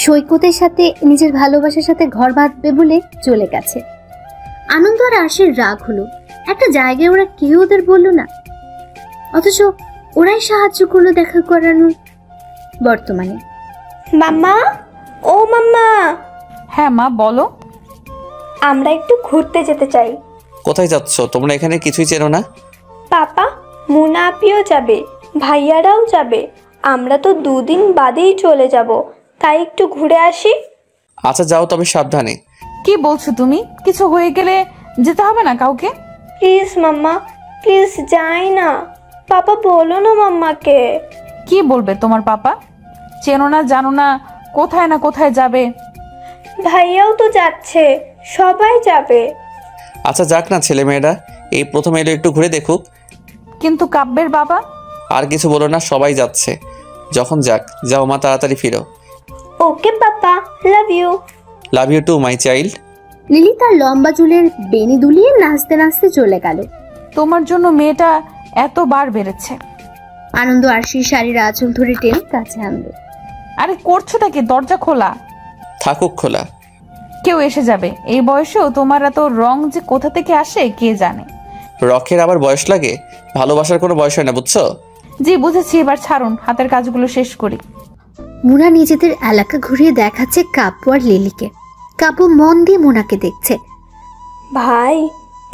সৈকতের সাথে নিজের ভালোবাসার সাথে ঘর বাঁধবে বলে চলে গেছে। আনন্দ আর আরশির রাগ হলো। একটা জায়গায় ওরা কেউ ওদের বললো না, অথচ ওরাই সাহায্য করলো দেখা করানো। বর্তমানে মাম্মা, ও মাম্মা, হ্যাঁ মা বলো। আমরা একটু ঘুরতে যেতে চাই। কোথায় যাচ্ছ তোমরা? এখানে কিছুই চেনো না। পাপা, মুনা আপিও যাবে, ভাইয়ারাও যাবে। আমরা তো 2 দিন বাদেই চলে যাব, তাই একটু ঘুরে আসি। আচ্ছা যাও, তবে সাবধানে। কি বলছো তুমি? কিছু হয়ে গেলে যেতে হবে না কাউকে? প্লিজ মাম্মা, প্লিজ যাই না। পাপা বলো না মাম্মাকে। কি বলবে তোমার পাপা? চেনো না জানো না, কোথায় না কোথায় যাবে। ভাইয়াও তো যাচ্ছে, সবাই যাবে। আচ্ছা যাক না, ছেলে মেয়েরা এই প্রথম এলো, একটু ঘুরে দেখুক। কিন্তু কাব্যের বাবা? আর কিছু বলো না, সবাই যাচ্ছে যখন যাক। যাও মা, তাড়াতাড়ি ফিরো। Okay papa, love you. Love you too my child. Lily তার লম্বা চুলের বেনি দুলিয়ে নাচতে নাচতে চলে গেল। তোমার জন্য মেয়েটা এতবার বেড়েছে। আনন্দ আরশির শাড়ির আঁচল ধরে টেনে কাছে আনলো। আরে করছোটা কি? দরজা খোলা। থাকুক খোলা। কেউ এসে যাবে। এই বয়সেও তোমার এত রং যে কোথা থেকে আসে কে জানে। রকের আবার বয়স লাগে? ভালোবাসার কোনো বয়স হয় না, বুঝছো? জি বুঝেছি, এবার ছাড়ুন, হাতের কাজগুলো শেষ করি। মুনা নিজেদের এলাকা ঘুরিয়ে দেখাচ্ছে কাব্য আর লিলিকে। কাব্য মন দিয়ে মুনাকে দেখছে। ভাই,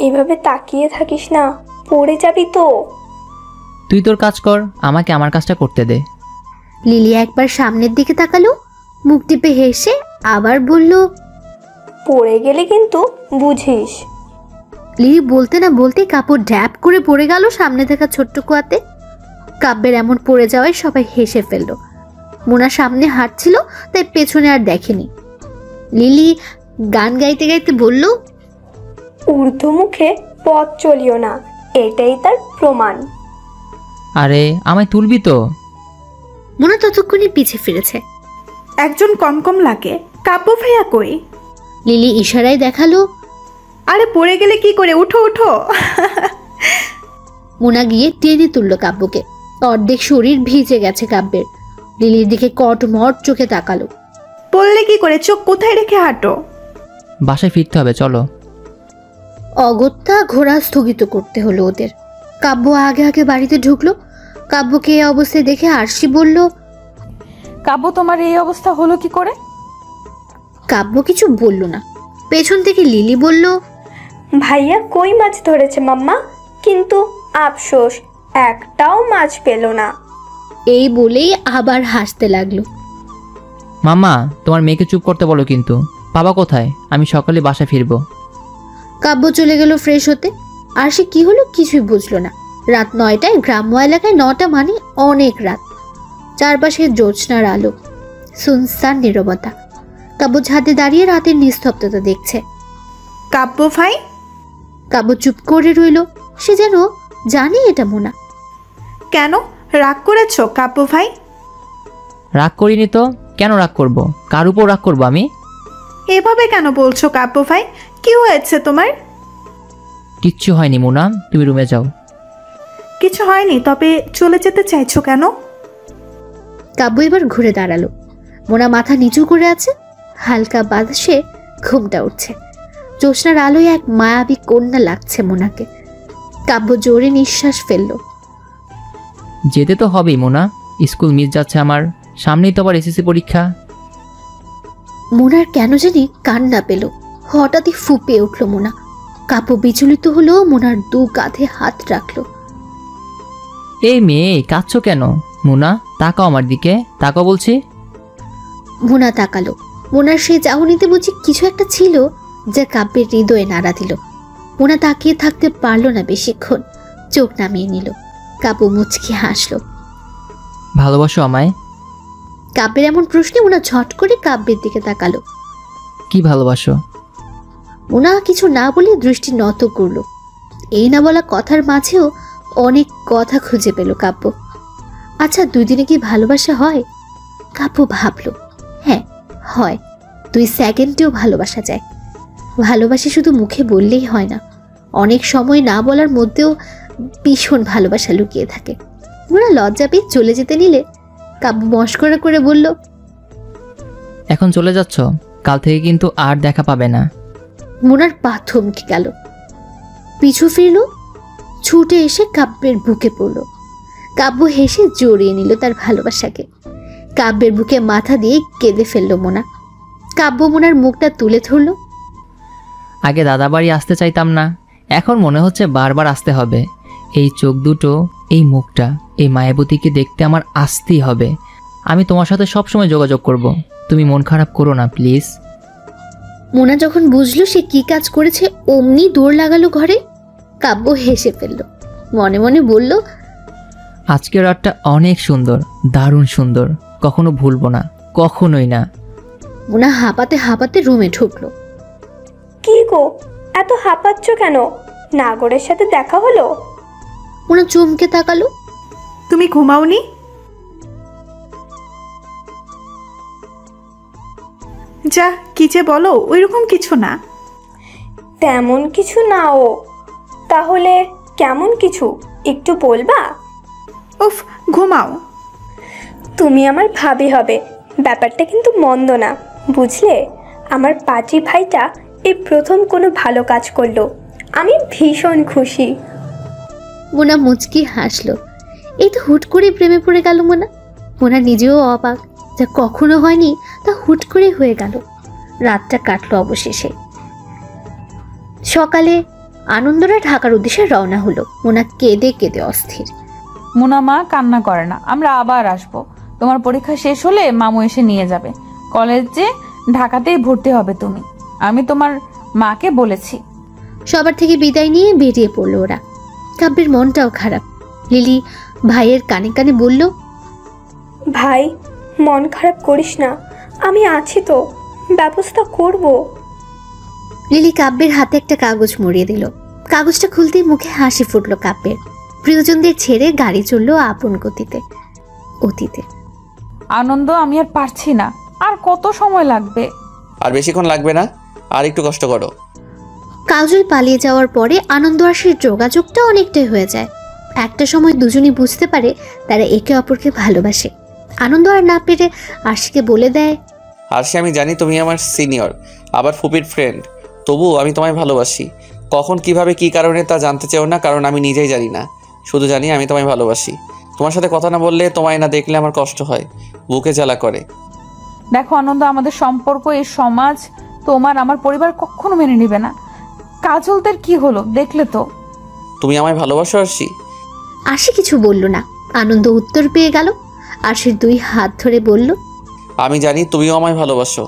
এভাবে তাকিয়ে থাকিস না, পড়ে যাবি তো। তুই তোর কাজ কর, আমাকে আমার কাজটা করতে দে। লিলি একবার সামনের দিকে তাকালো, মুখ টিপে হেসে আবার বলল, পড়ে গেলে কিন্তু বুঝিস। লিলি বলতে না বলতে কাপড় ড্যাপ করে পড়ে গেল সামনে থাকা ছোট্ট কুয়াতে। কাব্যের এমন পড়ে যাওয়ায় সবাই হেসে ফেলল। মোনা সামনে হাঁটছিল, তাই পেছনে আর দেখেনি। লিলি গান গাইতে গাইতে বলল, ঊর্ধ্বমুখে পথ চলিও না, এটাই তার প্রমাণ। আরে আমায় তুলবি তো? মোনা ততক্ষণই পিছে ফিরেছে। একজন কম কম লাগে, কাব্য ভাইয়া কই? লিলি ইশারায় দেখালো, আরে পড়ে গেলে কি করে, উঠো উঠো। মোনা গিয়ে টেনে তুলল কাব্যকে। অর্ধেক শরীর ভিজে গেছে কাব্যের। লিলির দিকে কটমট চোখে তাকালো। পড়লে কি করে, চোখ কোথায় রেখে হাঁটো? বাসায় ফিরতে হবে, চলো। অগত্যা ঘোড়া স্থগিত করতে হলো ওদের। কাব্য আগে আগে বাড়িতে ঢুকলো। কাব্যকে এই অবস্থায় দেখে আরশি বলল, কাব্য তোমার এই অবস্থা হলো কি করে? কাব্য কিছু বলল না। পেছন থেকে লিলি বলল, ভাইয়া কই মাছ ধরেছে মাম্মা, কিন্তু আফসোস একটাও মাছ পেল না। এই বলেই আবার হাসতে লাগলো। মাম্মা, তোমার মেয়েকে চুপ করতে বলো কিন্তু। বাবা কোথায়? আমি সকালে বাসা ফিরবো। কাব্য চলে গেল ফ্রেশ হতে। আর সে কি হলো কিছুই বুঝলো না। রাত 9টায় গ্রাম্য এলাকায়, 9টা মানে অনেক রাত। চারপাশে জ্যোৎস্নার আলো, সুনসান নীরবতা। কাব্য ছাদে দাঁড়িয়ে রাতের নিস্তব্ধতা দেখছে। কাব্য ভাই? কাব্য চুপ করে রইল। সে যেন জানে এটা মোনা। কেন রাগ করেছো কাব্য ভাই? রাগ করিনি তো, কেন রাগ করব? কার উপর রাগ করবো আমি? এভাবে কেন বলছো কাব্য ভাই? কি হয়েছে তোমার? কিচ্ছু হয়নি মোনা, তুমি রুমে যাও। কিছু হয়নি, তবে চলে যেতে চাইছো কেন? কাব্য এবার ঘুরে দাঁড়ালো। মোনা মাথা নিচু করে আছে। হালকা বাতাসে ঘুমটা উঠছে। জ্যোৎস্নার আলোয় এক মায়াবী কন্যা লাগছে মোনাকে। কাব্য জোরে নিঃশ্বাস ফেলল। যেতে তো হবেই মোনা, স্কুল মিস যাচ্ছে আমার। সামনেই তো আবার এসএসসি পরীক্ষা। মোনার কেন জানি কান্না পেল। হঠাৎই ফুঁপিয়ে উঠল মোনা। কাব্য বিচলিত হলো, মোনার 2 কাঁধে হাত রাখলো। এই মেয়ে, কাঁদছো কেন? মোনা তাকাও আমার দিকে, তাকাও বলছি। মোনা তাকালো। মোনার সেই চাহনিতে বুঝি কিছু একটা ছিল যা কাব্যের হৃদয়ে নাড়া দিল। মোনা তাকিয়ে থাকতে পারলো না বেশিক্ষণ। চোখ নামিয়ে নিল। কাব্য মুচকি হাসলো। ভালোবাসো আমায়? কাব্যের এমন প্রশ্নে মোনা ঝট করে কাব্যের দিকে তাকালো। কি ভালোবাসো? মোনা কিছু না বলে দৃষ্টি নত করলো। এই না বলা কথার মাঝেও অনেক কথা খুঁজে পেল কাব্য। আচ্ছা 2 দিনে কি ভালোবাসা হয়? কাব্য ভাবলো, হ্যাঁ হয়। 2 সেকেন্ডেও ভালোবাসা যায়। ভালোবাসা শুধু মুখে বললেই হয় না, অনেক সময় না বলার মধ্যেও ভীষণ ভালোবাসা লুকিয়ে থাকে। মোনা লজ্জা পেয়ে চলে যেতে নিলে কাব্য মস্করা করে বলল, এখন চলে যাচ্ছ? কাল থেকে কিন্তু আর দেখা পাবে না। মোনার পা থমকে গেল। পিছু ফিরল, ছুটে এসে কাব্যের বুকে পড়ল। কাব্য হেসে জড়িয়ে নিল তার ভালোবাসাকে। কাব্যের বুকে মাথা দিয়ে কেঁদে ফেলল মোনা। কাব্য মোনার মুখটা তুলে ধরল। আগে দাদা বাড়ি আসতে চাইতাম না, এখন মনে হচ্ছে বারবার আসতে হবে। এই চোখ দুটো, এই মুখটা, এই মায়াবতীকে দেখতে আমার আসতেই হবে। আমি তোমার সাথে সবসময় যোগাযোগ করব, তুমি মন খারাপ করো না প্লিজ। মোনা যখন বুঝলো সে কি কাজ করেছে অমনি দৌড় লাগালো ঘরে। কাব্য হেসে ফেলল, মনে মনে বলল, আজকের রাতটা অনেক সুন্দর, দারুণ সুন্দর, কখনো ভুলবো না, কখনোই না। মোনা হাঁপাতে হাঁপাতে রুমে ঢুকলো। কি গো, এত হাঁপাচ্ছ কেন? নাগরের সাথে দেখা হলো? মোনা চমকে তাকালো। তুমি ঘুমাওনি? যা কি যে বলো, ওইরকম কিছু না। তেমন কিছু না। ও তাহলে কেমন কিছু একটু বলবা? উফ, ঘুমাও। তুমি আমার ভাবি হবে, ব্যাপারটা কিন্তু মন্দ না, বুঝলে? আমার পাজি ভাইটা এই প্রথম কোনো ভালো কাজ করলো, আমি ভীষণ খুশি। মোনা মুচকি হাসলো। এই তো হুট করে প্রেমে পড়ে গেল মোনা। মোনা নিজেও অবাক, যা কখনো হয়নি তা হুট করে হয়ে গেল। রাতটা কাটলো অবশেষে। সকালে আনন্দরা ঢাকার উদ্দেশ্যে রওনা হলো। মোনা কেঁদে কেঁদে অস্থির। মোনা মা কান্না করে না, আমরা আবার আসবো। তোমার পরীক্ষা শেষ হলে মামু এসে নিয়ে যাবে। কলেজে ঢাকাতেই ভর্তি হবে তুমি, আমি তোমার মাকে বলেছি। সবার থেকে বিদায় নিয়ে বেরিয়ে পড়লো ওরা। কাব্যের মনটাও খারাপ। লিলি ভাইয়ের কানে কানে বলল, ভাই মন খারাপ করিস না, আমি আছি তো, ব্যবস্থা করব। লিলি কাব্যের হাতে একটা কাগজ মুড়িয়ে দিল। কাগজটা খুলতেই মুখে হাসি ফুটলো কাব্যের। প্রিয়জনদের ছেড়ে গাড়ি চললো আপন গতিতে, অতীতে। আনন্দ, আমি আর পারছি না, আর কত সময় লাগবে? আর বেশিক্ষণ লাগবে না, আর একটু কষ্ট করো। কাজল পালিয়ে যাওয়ার পরে আনন্দ আশির যোগাযোগটা অনেকটাই হয়ে যায়। একটা সময় দুজনই বুঝতে পারে তারা একে অপরকে ভালোবাসে। আনন্দ আর না পেরে আশিকে বলে দেয়, আরশি, আমি জানি তুমি আমার সিনিয়র, আবার ফুপির ফ্রেন্ড, তবু আমি তোমায় ভালোবাসি। কখন কিভাবে কি কারণে তা জানতে চাও না, কারণ আমি নিজেই জানি না। শুধু জানি আমি তোমায় ভালোবাসি। তোমার সাথে কথা না বললে, তোমায় না দেখলে আমার কষ্ট হয়, বুকে জ্বালা করে। দেখো আনন্দ, আমাদের সম্পর্ক এই সমাজ, তোমার আমার পরিবার কখনো মেনে নেবে না। কাজলদের কি হলো দেখলে তো? তুমি আমায় ভালোবাসো আরশি? আশি কিছু বলল না। আনন্দ উত্তর পেয়ে গেল। আশির দুই হাত ধরে বলল, আমি জানি তুমিও আমায় ভালোবাসো।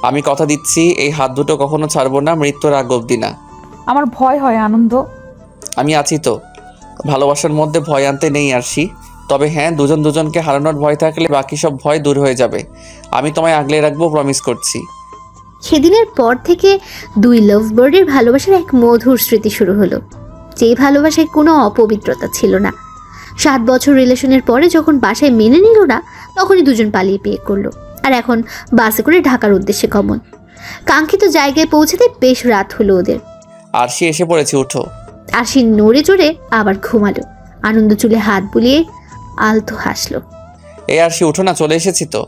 আমি কথা দিচ্ছি, এই হাত দুটো কখনো ছাড়বো না, মৃত্যুর আগ অবধি না। আমার ভয় হয় আনন্দ। আমি আছি তো। ভালোবাসার মধ্যে ভয় আনতে নেই আরশি, তবে হ্যাঁ, দুজন দুজনকে হারানোর ভয় থাকলে বাকি সব ভয় দূর হয়ে যাবে। আমি তোমায় আগলে রাখবো, প্রমিস করছি। সেদিনের পর থেকে দুই লাভ বার্ডের ভালোবাসার এক মধুর স্মৃতি শুরু হলো, যে ভালোবাসায় কোনো অপবিত্রতা ছিল না। 7 বছর রিলেশনের পরে যখন বাসায় মেনে নিল না, তখনই দুজন পালিয়ে বিয়ে করলো। আর এখন বাসে করে ঢাকার উদ্দেশ্যে গমন। কাঙ্ক্ষিত জায়গায় পৌঁছাতে বেশ রাত হলো ওদের। আরশি, এসে পড়েছি, উঠো। আরশি নড়ে চড়ে আবার ঘুমালো। আনন্দ চুলে হাত বুলিয়ে আলতো হাসলো। এই আরশি, উঠো না, চলে এসেছি তো।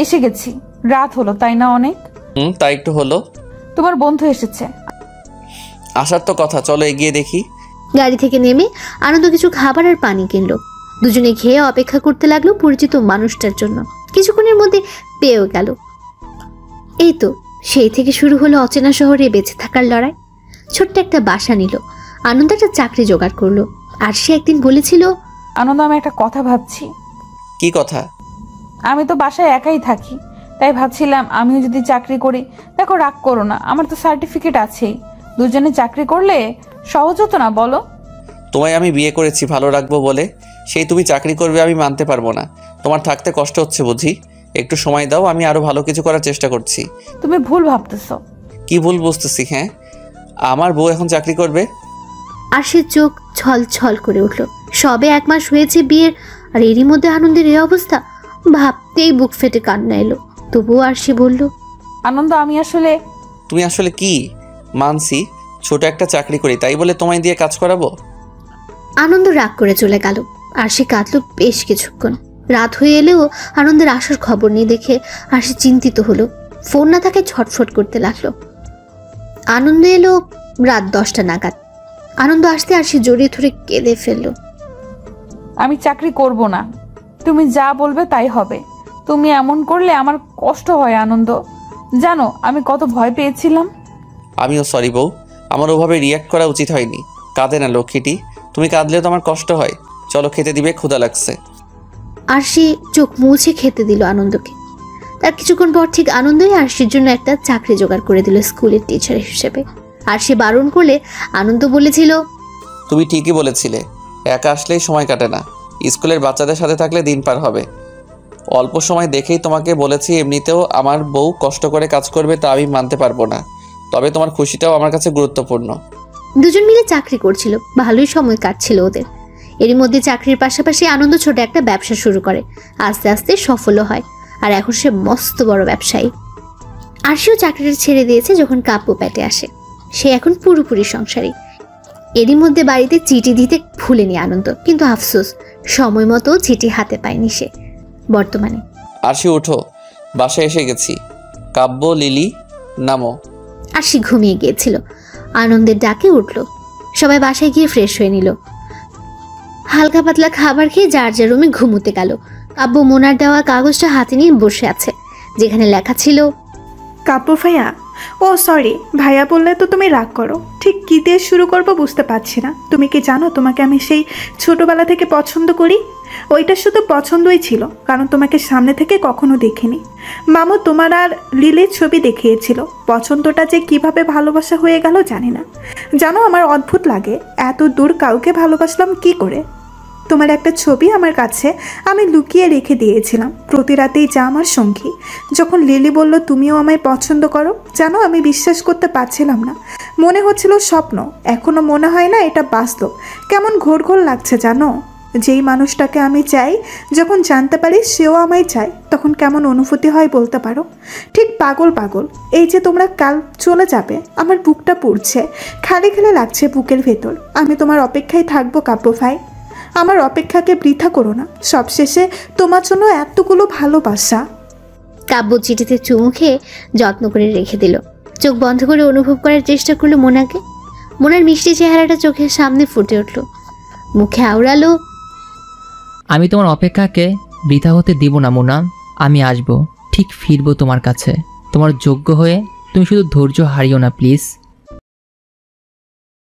এসে গেছি, রাত হলো তাই না অনেক? তাই একটু হলো। তোমার বন্ধু এসেছে। আসার তো কথা, চলো এগিয়ে দেখি। গাড়ি থেকে নেমে আনন্দ কিছু খাবার আর পানি কিনলো। দুজনে খেয়ে অপেক্ষা করতে লাগলো পরিচিত মানুষটার জন্য। কিছুক্ষণের মধ্যে পেয়েও গেল। এই তো সেই থেকে শুরু হলো অচেনা শহরে বেঁচে থাকার লড়াই। ছোট্ট একটা বাসা নিল। আনন্দ একটা চাকরি জোগাড় করলো। আর সে একদিন বলেছিল, আনন্দ, আমি একটা কথা ভাবছি। কি কথা? আমি তো বাসায় একাই থাকি, তাই ভাবছিলাম আমিও যদি চাকরি করি। দেখো, রাগ করো না, আমার তো সার্টিফিকেট আছেই। দুজনে চাকরি করলে সহজ হতো না বলো? তোমায় আমি বিয়ে করেছি ভালো রাখবো বলে, সেই তুমি চাকরি করবে আমি মানতে পারবো না। তোমার থাকতে কষ্ট হচ্ছে বুঝি, একটু সময় দাও, আমি আরো ভালো কিছু করার চেষ্টা করছি। তুমি ভুল ভাবতেছো। কি ভুল বুঝতেছি? হ্যাঁ, আমার বউ এখন চাকরি করবে? আর সে চোখ ছল ছল করে উঠল। সবে 1 মাস হয়েছে বিয়ের, আর এরই মধ্যে আনন্দের এই অবস্থা। ভাবতেই বুক ফেটে কান্না এলো। তবুও আর সে বলল, আনন্দ, আমি আসলে। তুমি আসলে কি? মানছি ছোট একটা চাকরি করি, তাই বলে তোমায় দিয়ে কাজ করাবো? আনন্দ রাগ করে চলে গেল। আর সে কাঁদল বেশ কিছুক্ষণ। রাত হয়ে এলেও আনন্দের আসার খবর নেই দেখে আর সে চিন্তিত হলো। ফোন না থাকে ছটফট করতে লাগলো। আনন্দ এলো রাত 10টা নাগাদ। আনন্দ আসতে আরশি জড়িয়ে ধরে কেঁদে ফেলল। আমি চাকরি করব না, তুমি যা বলবে তাই হবে। তুমি এমন করলে আমার কষ্ট হয় আনন্দ। জানো আমি কত ভয় পেয়েছিলাম। আমিও সরি বউ, আমার ওভাবে রিয়াক্ট করা উচিত হয়নি। কাঁদে না লক্ষ্মীটি, তুমি কাঁদলেও তো আমার কষ্ট হয়। চলো খেতে দিবে, ক্ষুধা লাগছে। আরশি চোখ মুছে খেতে দিল আনন্দকে। তার কিছুক্ষণ পর ঠিক আনন্দই আরশির জন্য একটা চাকরি জোগাড় করে দিল স্কুলের টিচার হিসেবে। আরশি বারণ করলে আনন্দ বলেছিল, তুমি ঠিকই বলেছিলে, একা আসলেই সময় কাটে না, স্কুলের বাচ্চাদের সাথে থাকলে দিন পার হবে। অল্প সময় দেখেই তোমাকে বলেছি, এমনিতেও আমার বউ কষ্ট করে কাজ করবে তা আমি মানতে পারবো না, তবে তোমার খুশিটাও আমার কাছে গুরুত্বপূর্ণ। দুজন মিলে চাকরি করছিল, ভালোই সময় কাটছিল ওদের। এরই মধ্যে চাকরির পাশাপাশি আনন্দ ছোট একটা ব্যবসা শুরু করে, আস্তে আস্তে সফলও হয়, আর এখন সে মস্ত বড় ব্যবসায়ী। আরশিও চাকরিটা ছেড়ে দিয়েছে যখন কাব্য পেটে আসে। সে এখন পুরোপুরি সংসারী। এরই মধ্যে বাড়িতে চিঠি দিতে ভুলেনি আনন্দ, কিন্তু আফসোস সময় মতো চিঠি হাতে পায়নি সে। বর্তমানে আরশি উঠো, বাসায় এসে গেছি। কাব্য, লিলি নামো। আরশি ঘুমিয়ে গিয়েছিল, আনন্দের ডাকে উঠল। সবাই বাসায় গিয়ে ফ্রেশ হয়ে নিল। হালকা পাতলা খাবার খেয়ে যার যার রুমে ঘুমোতে গেল। কাব্য মোনার দেওয়া কাগজটা হাতে নিয়ে বসে আছে, যেখানে লেখা ছিল, কাব্য ভাইয়া, ও সরি, ভাইয়া বললে তো তুমি রাগ করো। ঠিক কী দিয়ে শুরু করবো বুঝতে পারছি না। তুমি কি জানো তোমাকে আমি সেই ছোটবেলা থেকে পছন্দ করি? ওইটা শুধু পছন্দই ছিল, কারণ তোমাকে সামনে থেকে কখনো দেখিনি। মামু তোমার আর লিলির ছবি দেখিয়েছিল। পছন্দটা যে কিভাবে ভালোবাসা হয়ে গেল জানি না। জানো আমার অদ্ভুত লাগে, এত দূর কাউকে ভালোবাসলাম কি করে। তোমার একটা ছবি আমার কাছে আমি লুকিয়ে রেখে দিয়েছিলাম, প্রতি রাতেই যা আমার সঙ্গী। যখন লিলি বলল তুমিও আমায় পছন্দ করো, জানো আমি বিশ্বাস করতে পারছিলাম না। মনে হচ্ছিল স্বপ্ন, এখনো মনে হয় না এটা বাস্তব। কেমন ঘোর ঘোর লাগছে জানো। যেই মানুষটাকে আমি চাই, যখন জানতে পারি সেও আমায় চায়, তখন কেমন অনুভূতি হয় বলতে পারো? ঠিক পাগল পাগল। এই যে তোমরা কাল চলে যাবে, আমার বুকটা পুড়ছে, খালি খালি লাগছে বুকের ভেতর। আমি তোমার অপেক্ষায় থাকবো কাব্য ভাই, আমার অপেক্ষাকে বৃথা করো না। সবশেষে তোমার জন্য এতগুলো ভালোবাসা। কাব্য চিঠিতে চুমু খেয়ে যত্ন করে রেখে দিল। চোখ বন্ধ করে অনুভব করার চেষ্টা করলো মোনাকে। মোনার মিষ্টি চেহারাটা চোখের সামনে ফুটে উঠল, মুখে আওড়ালো, আমি তোমার অপেক্ষাকে বৃথা হতে দিব না মোনা। আমি আসব, ঠিক ফিরবো তোমার কাছে। তোমার যোগ্য হয়ে তুমি শুধু ধৈর্য হারিও না প্লিজ।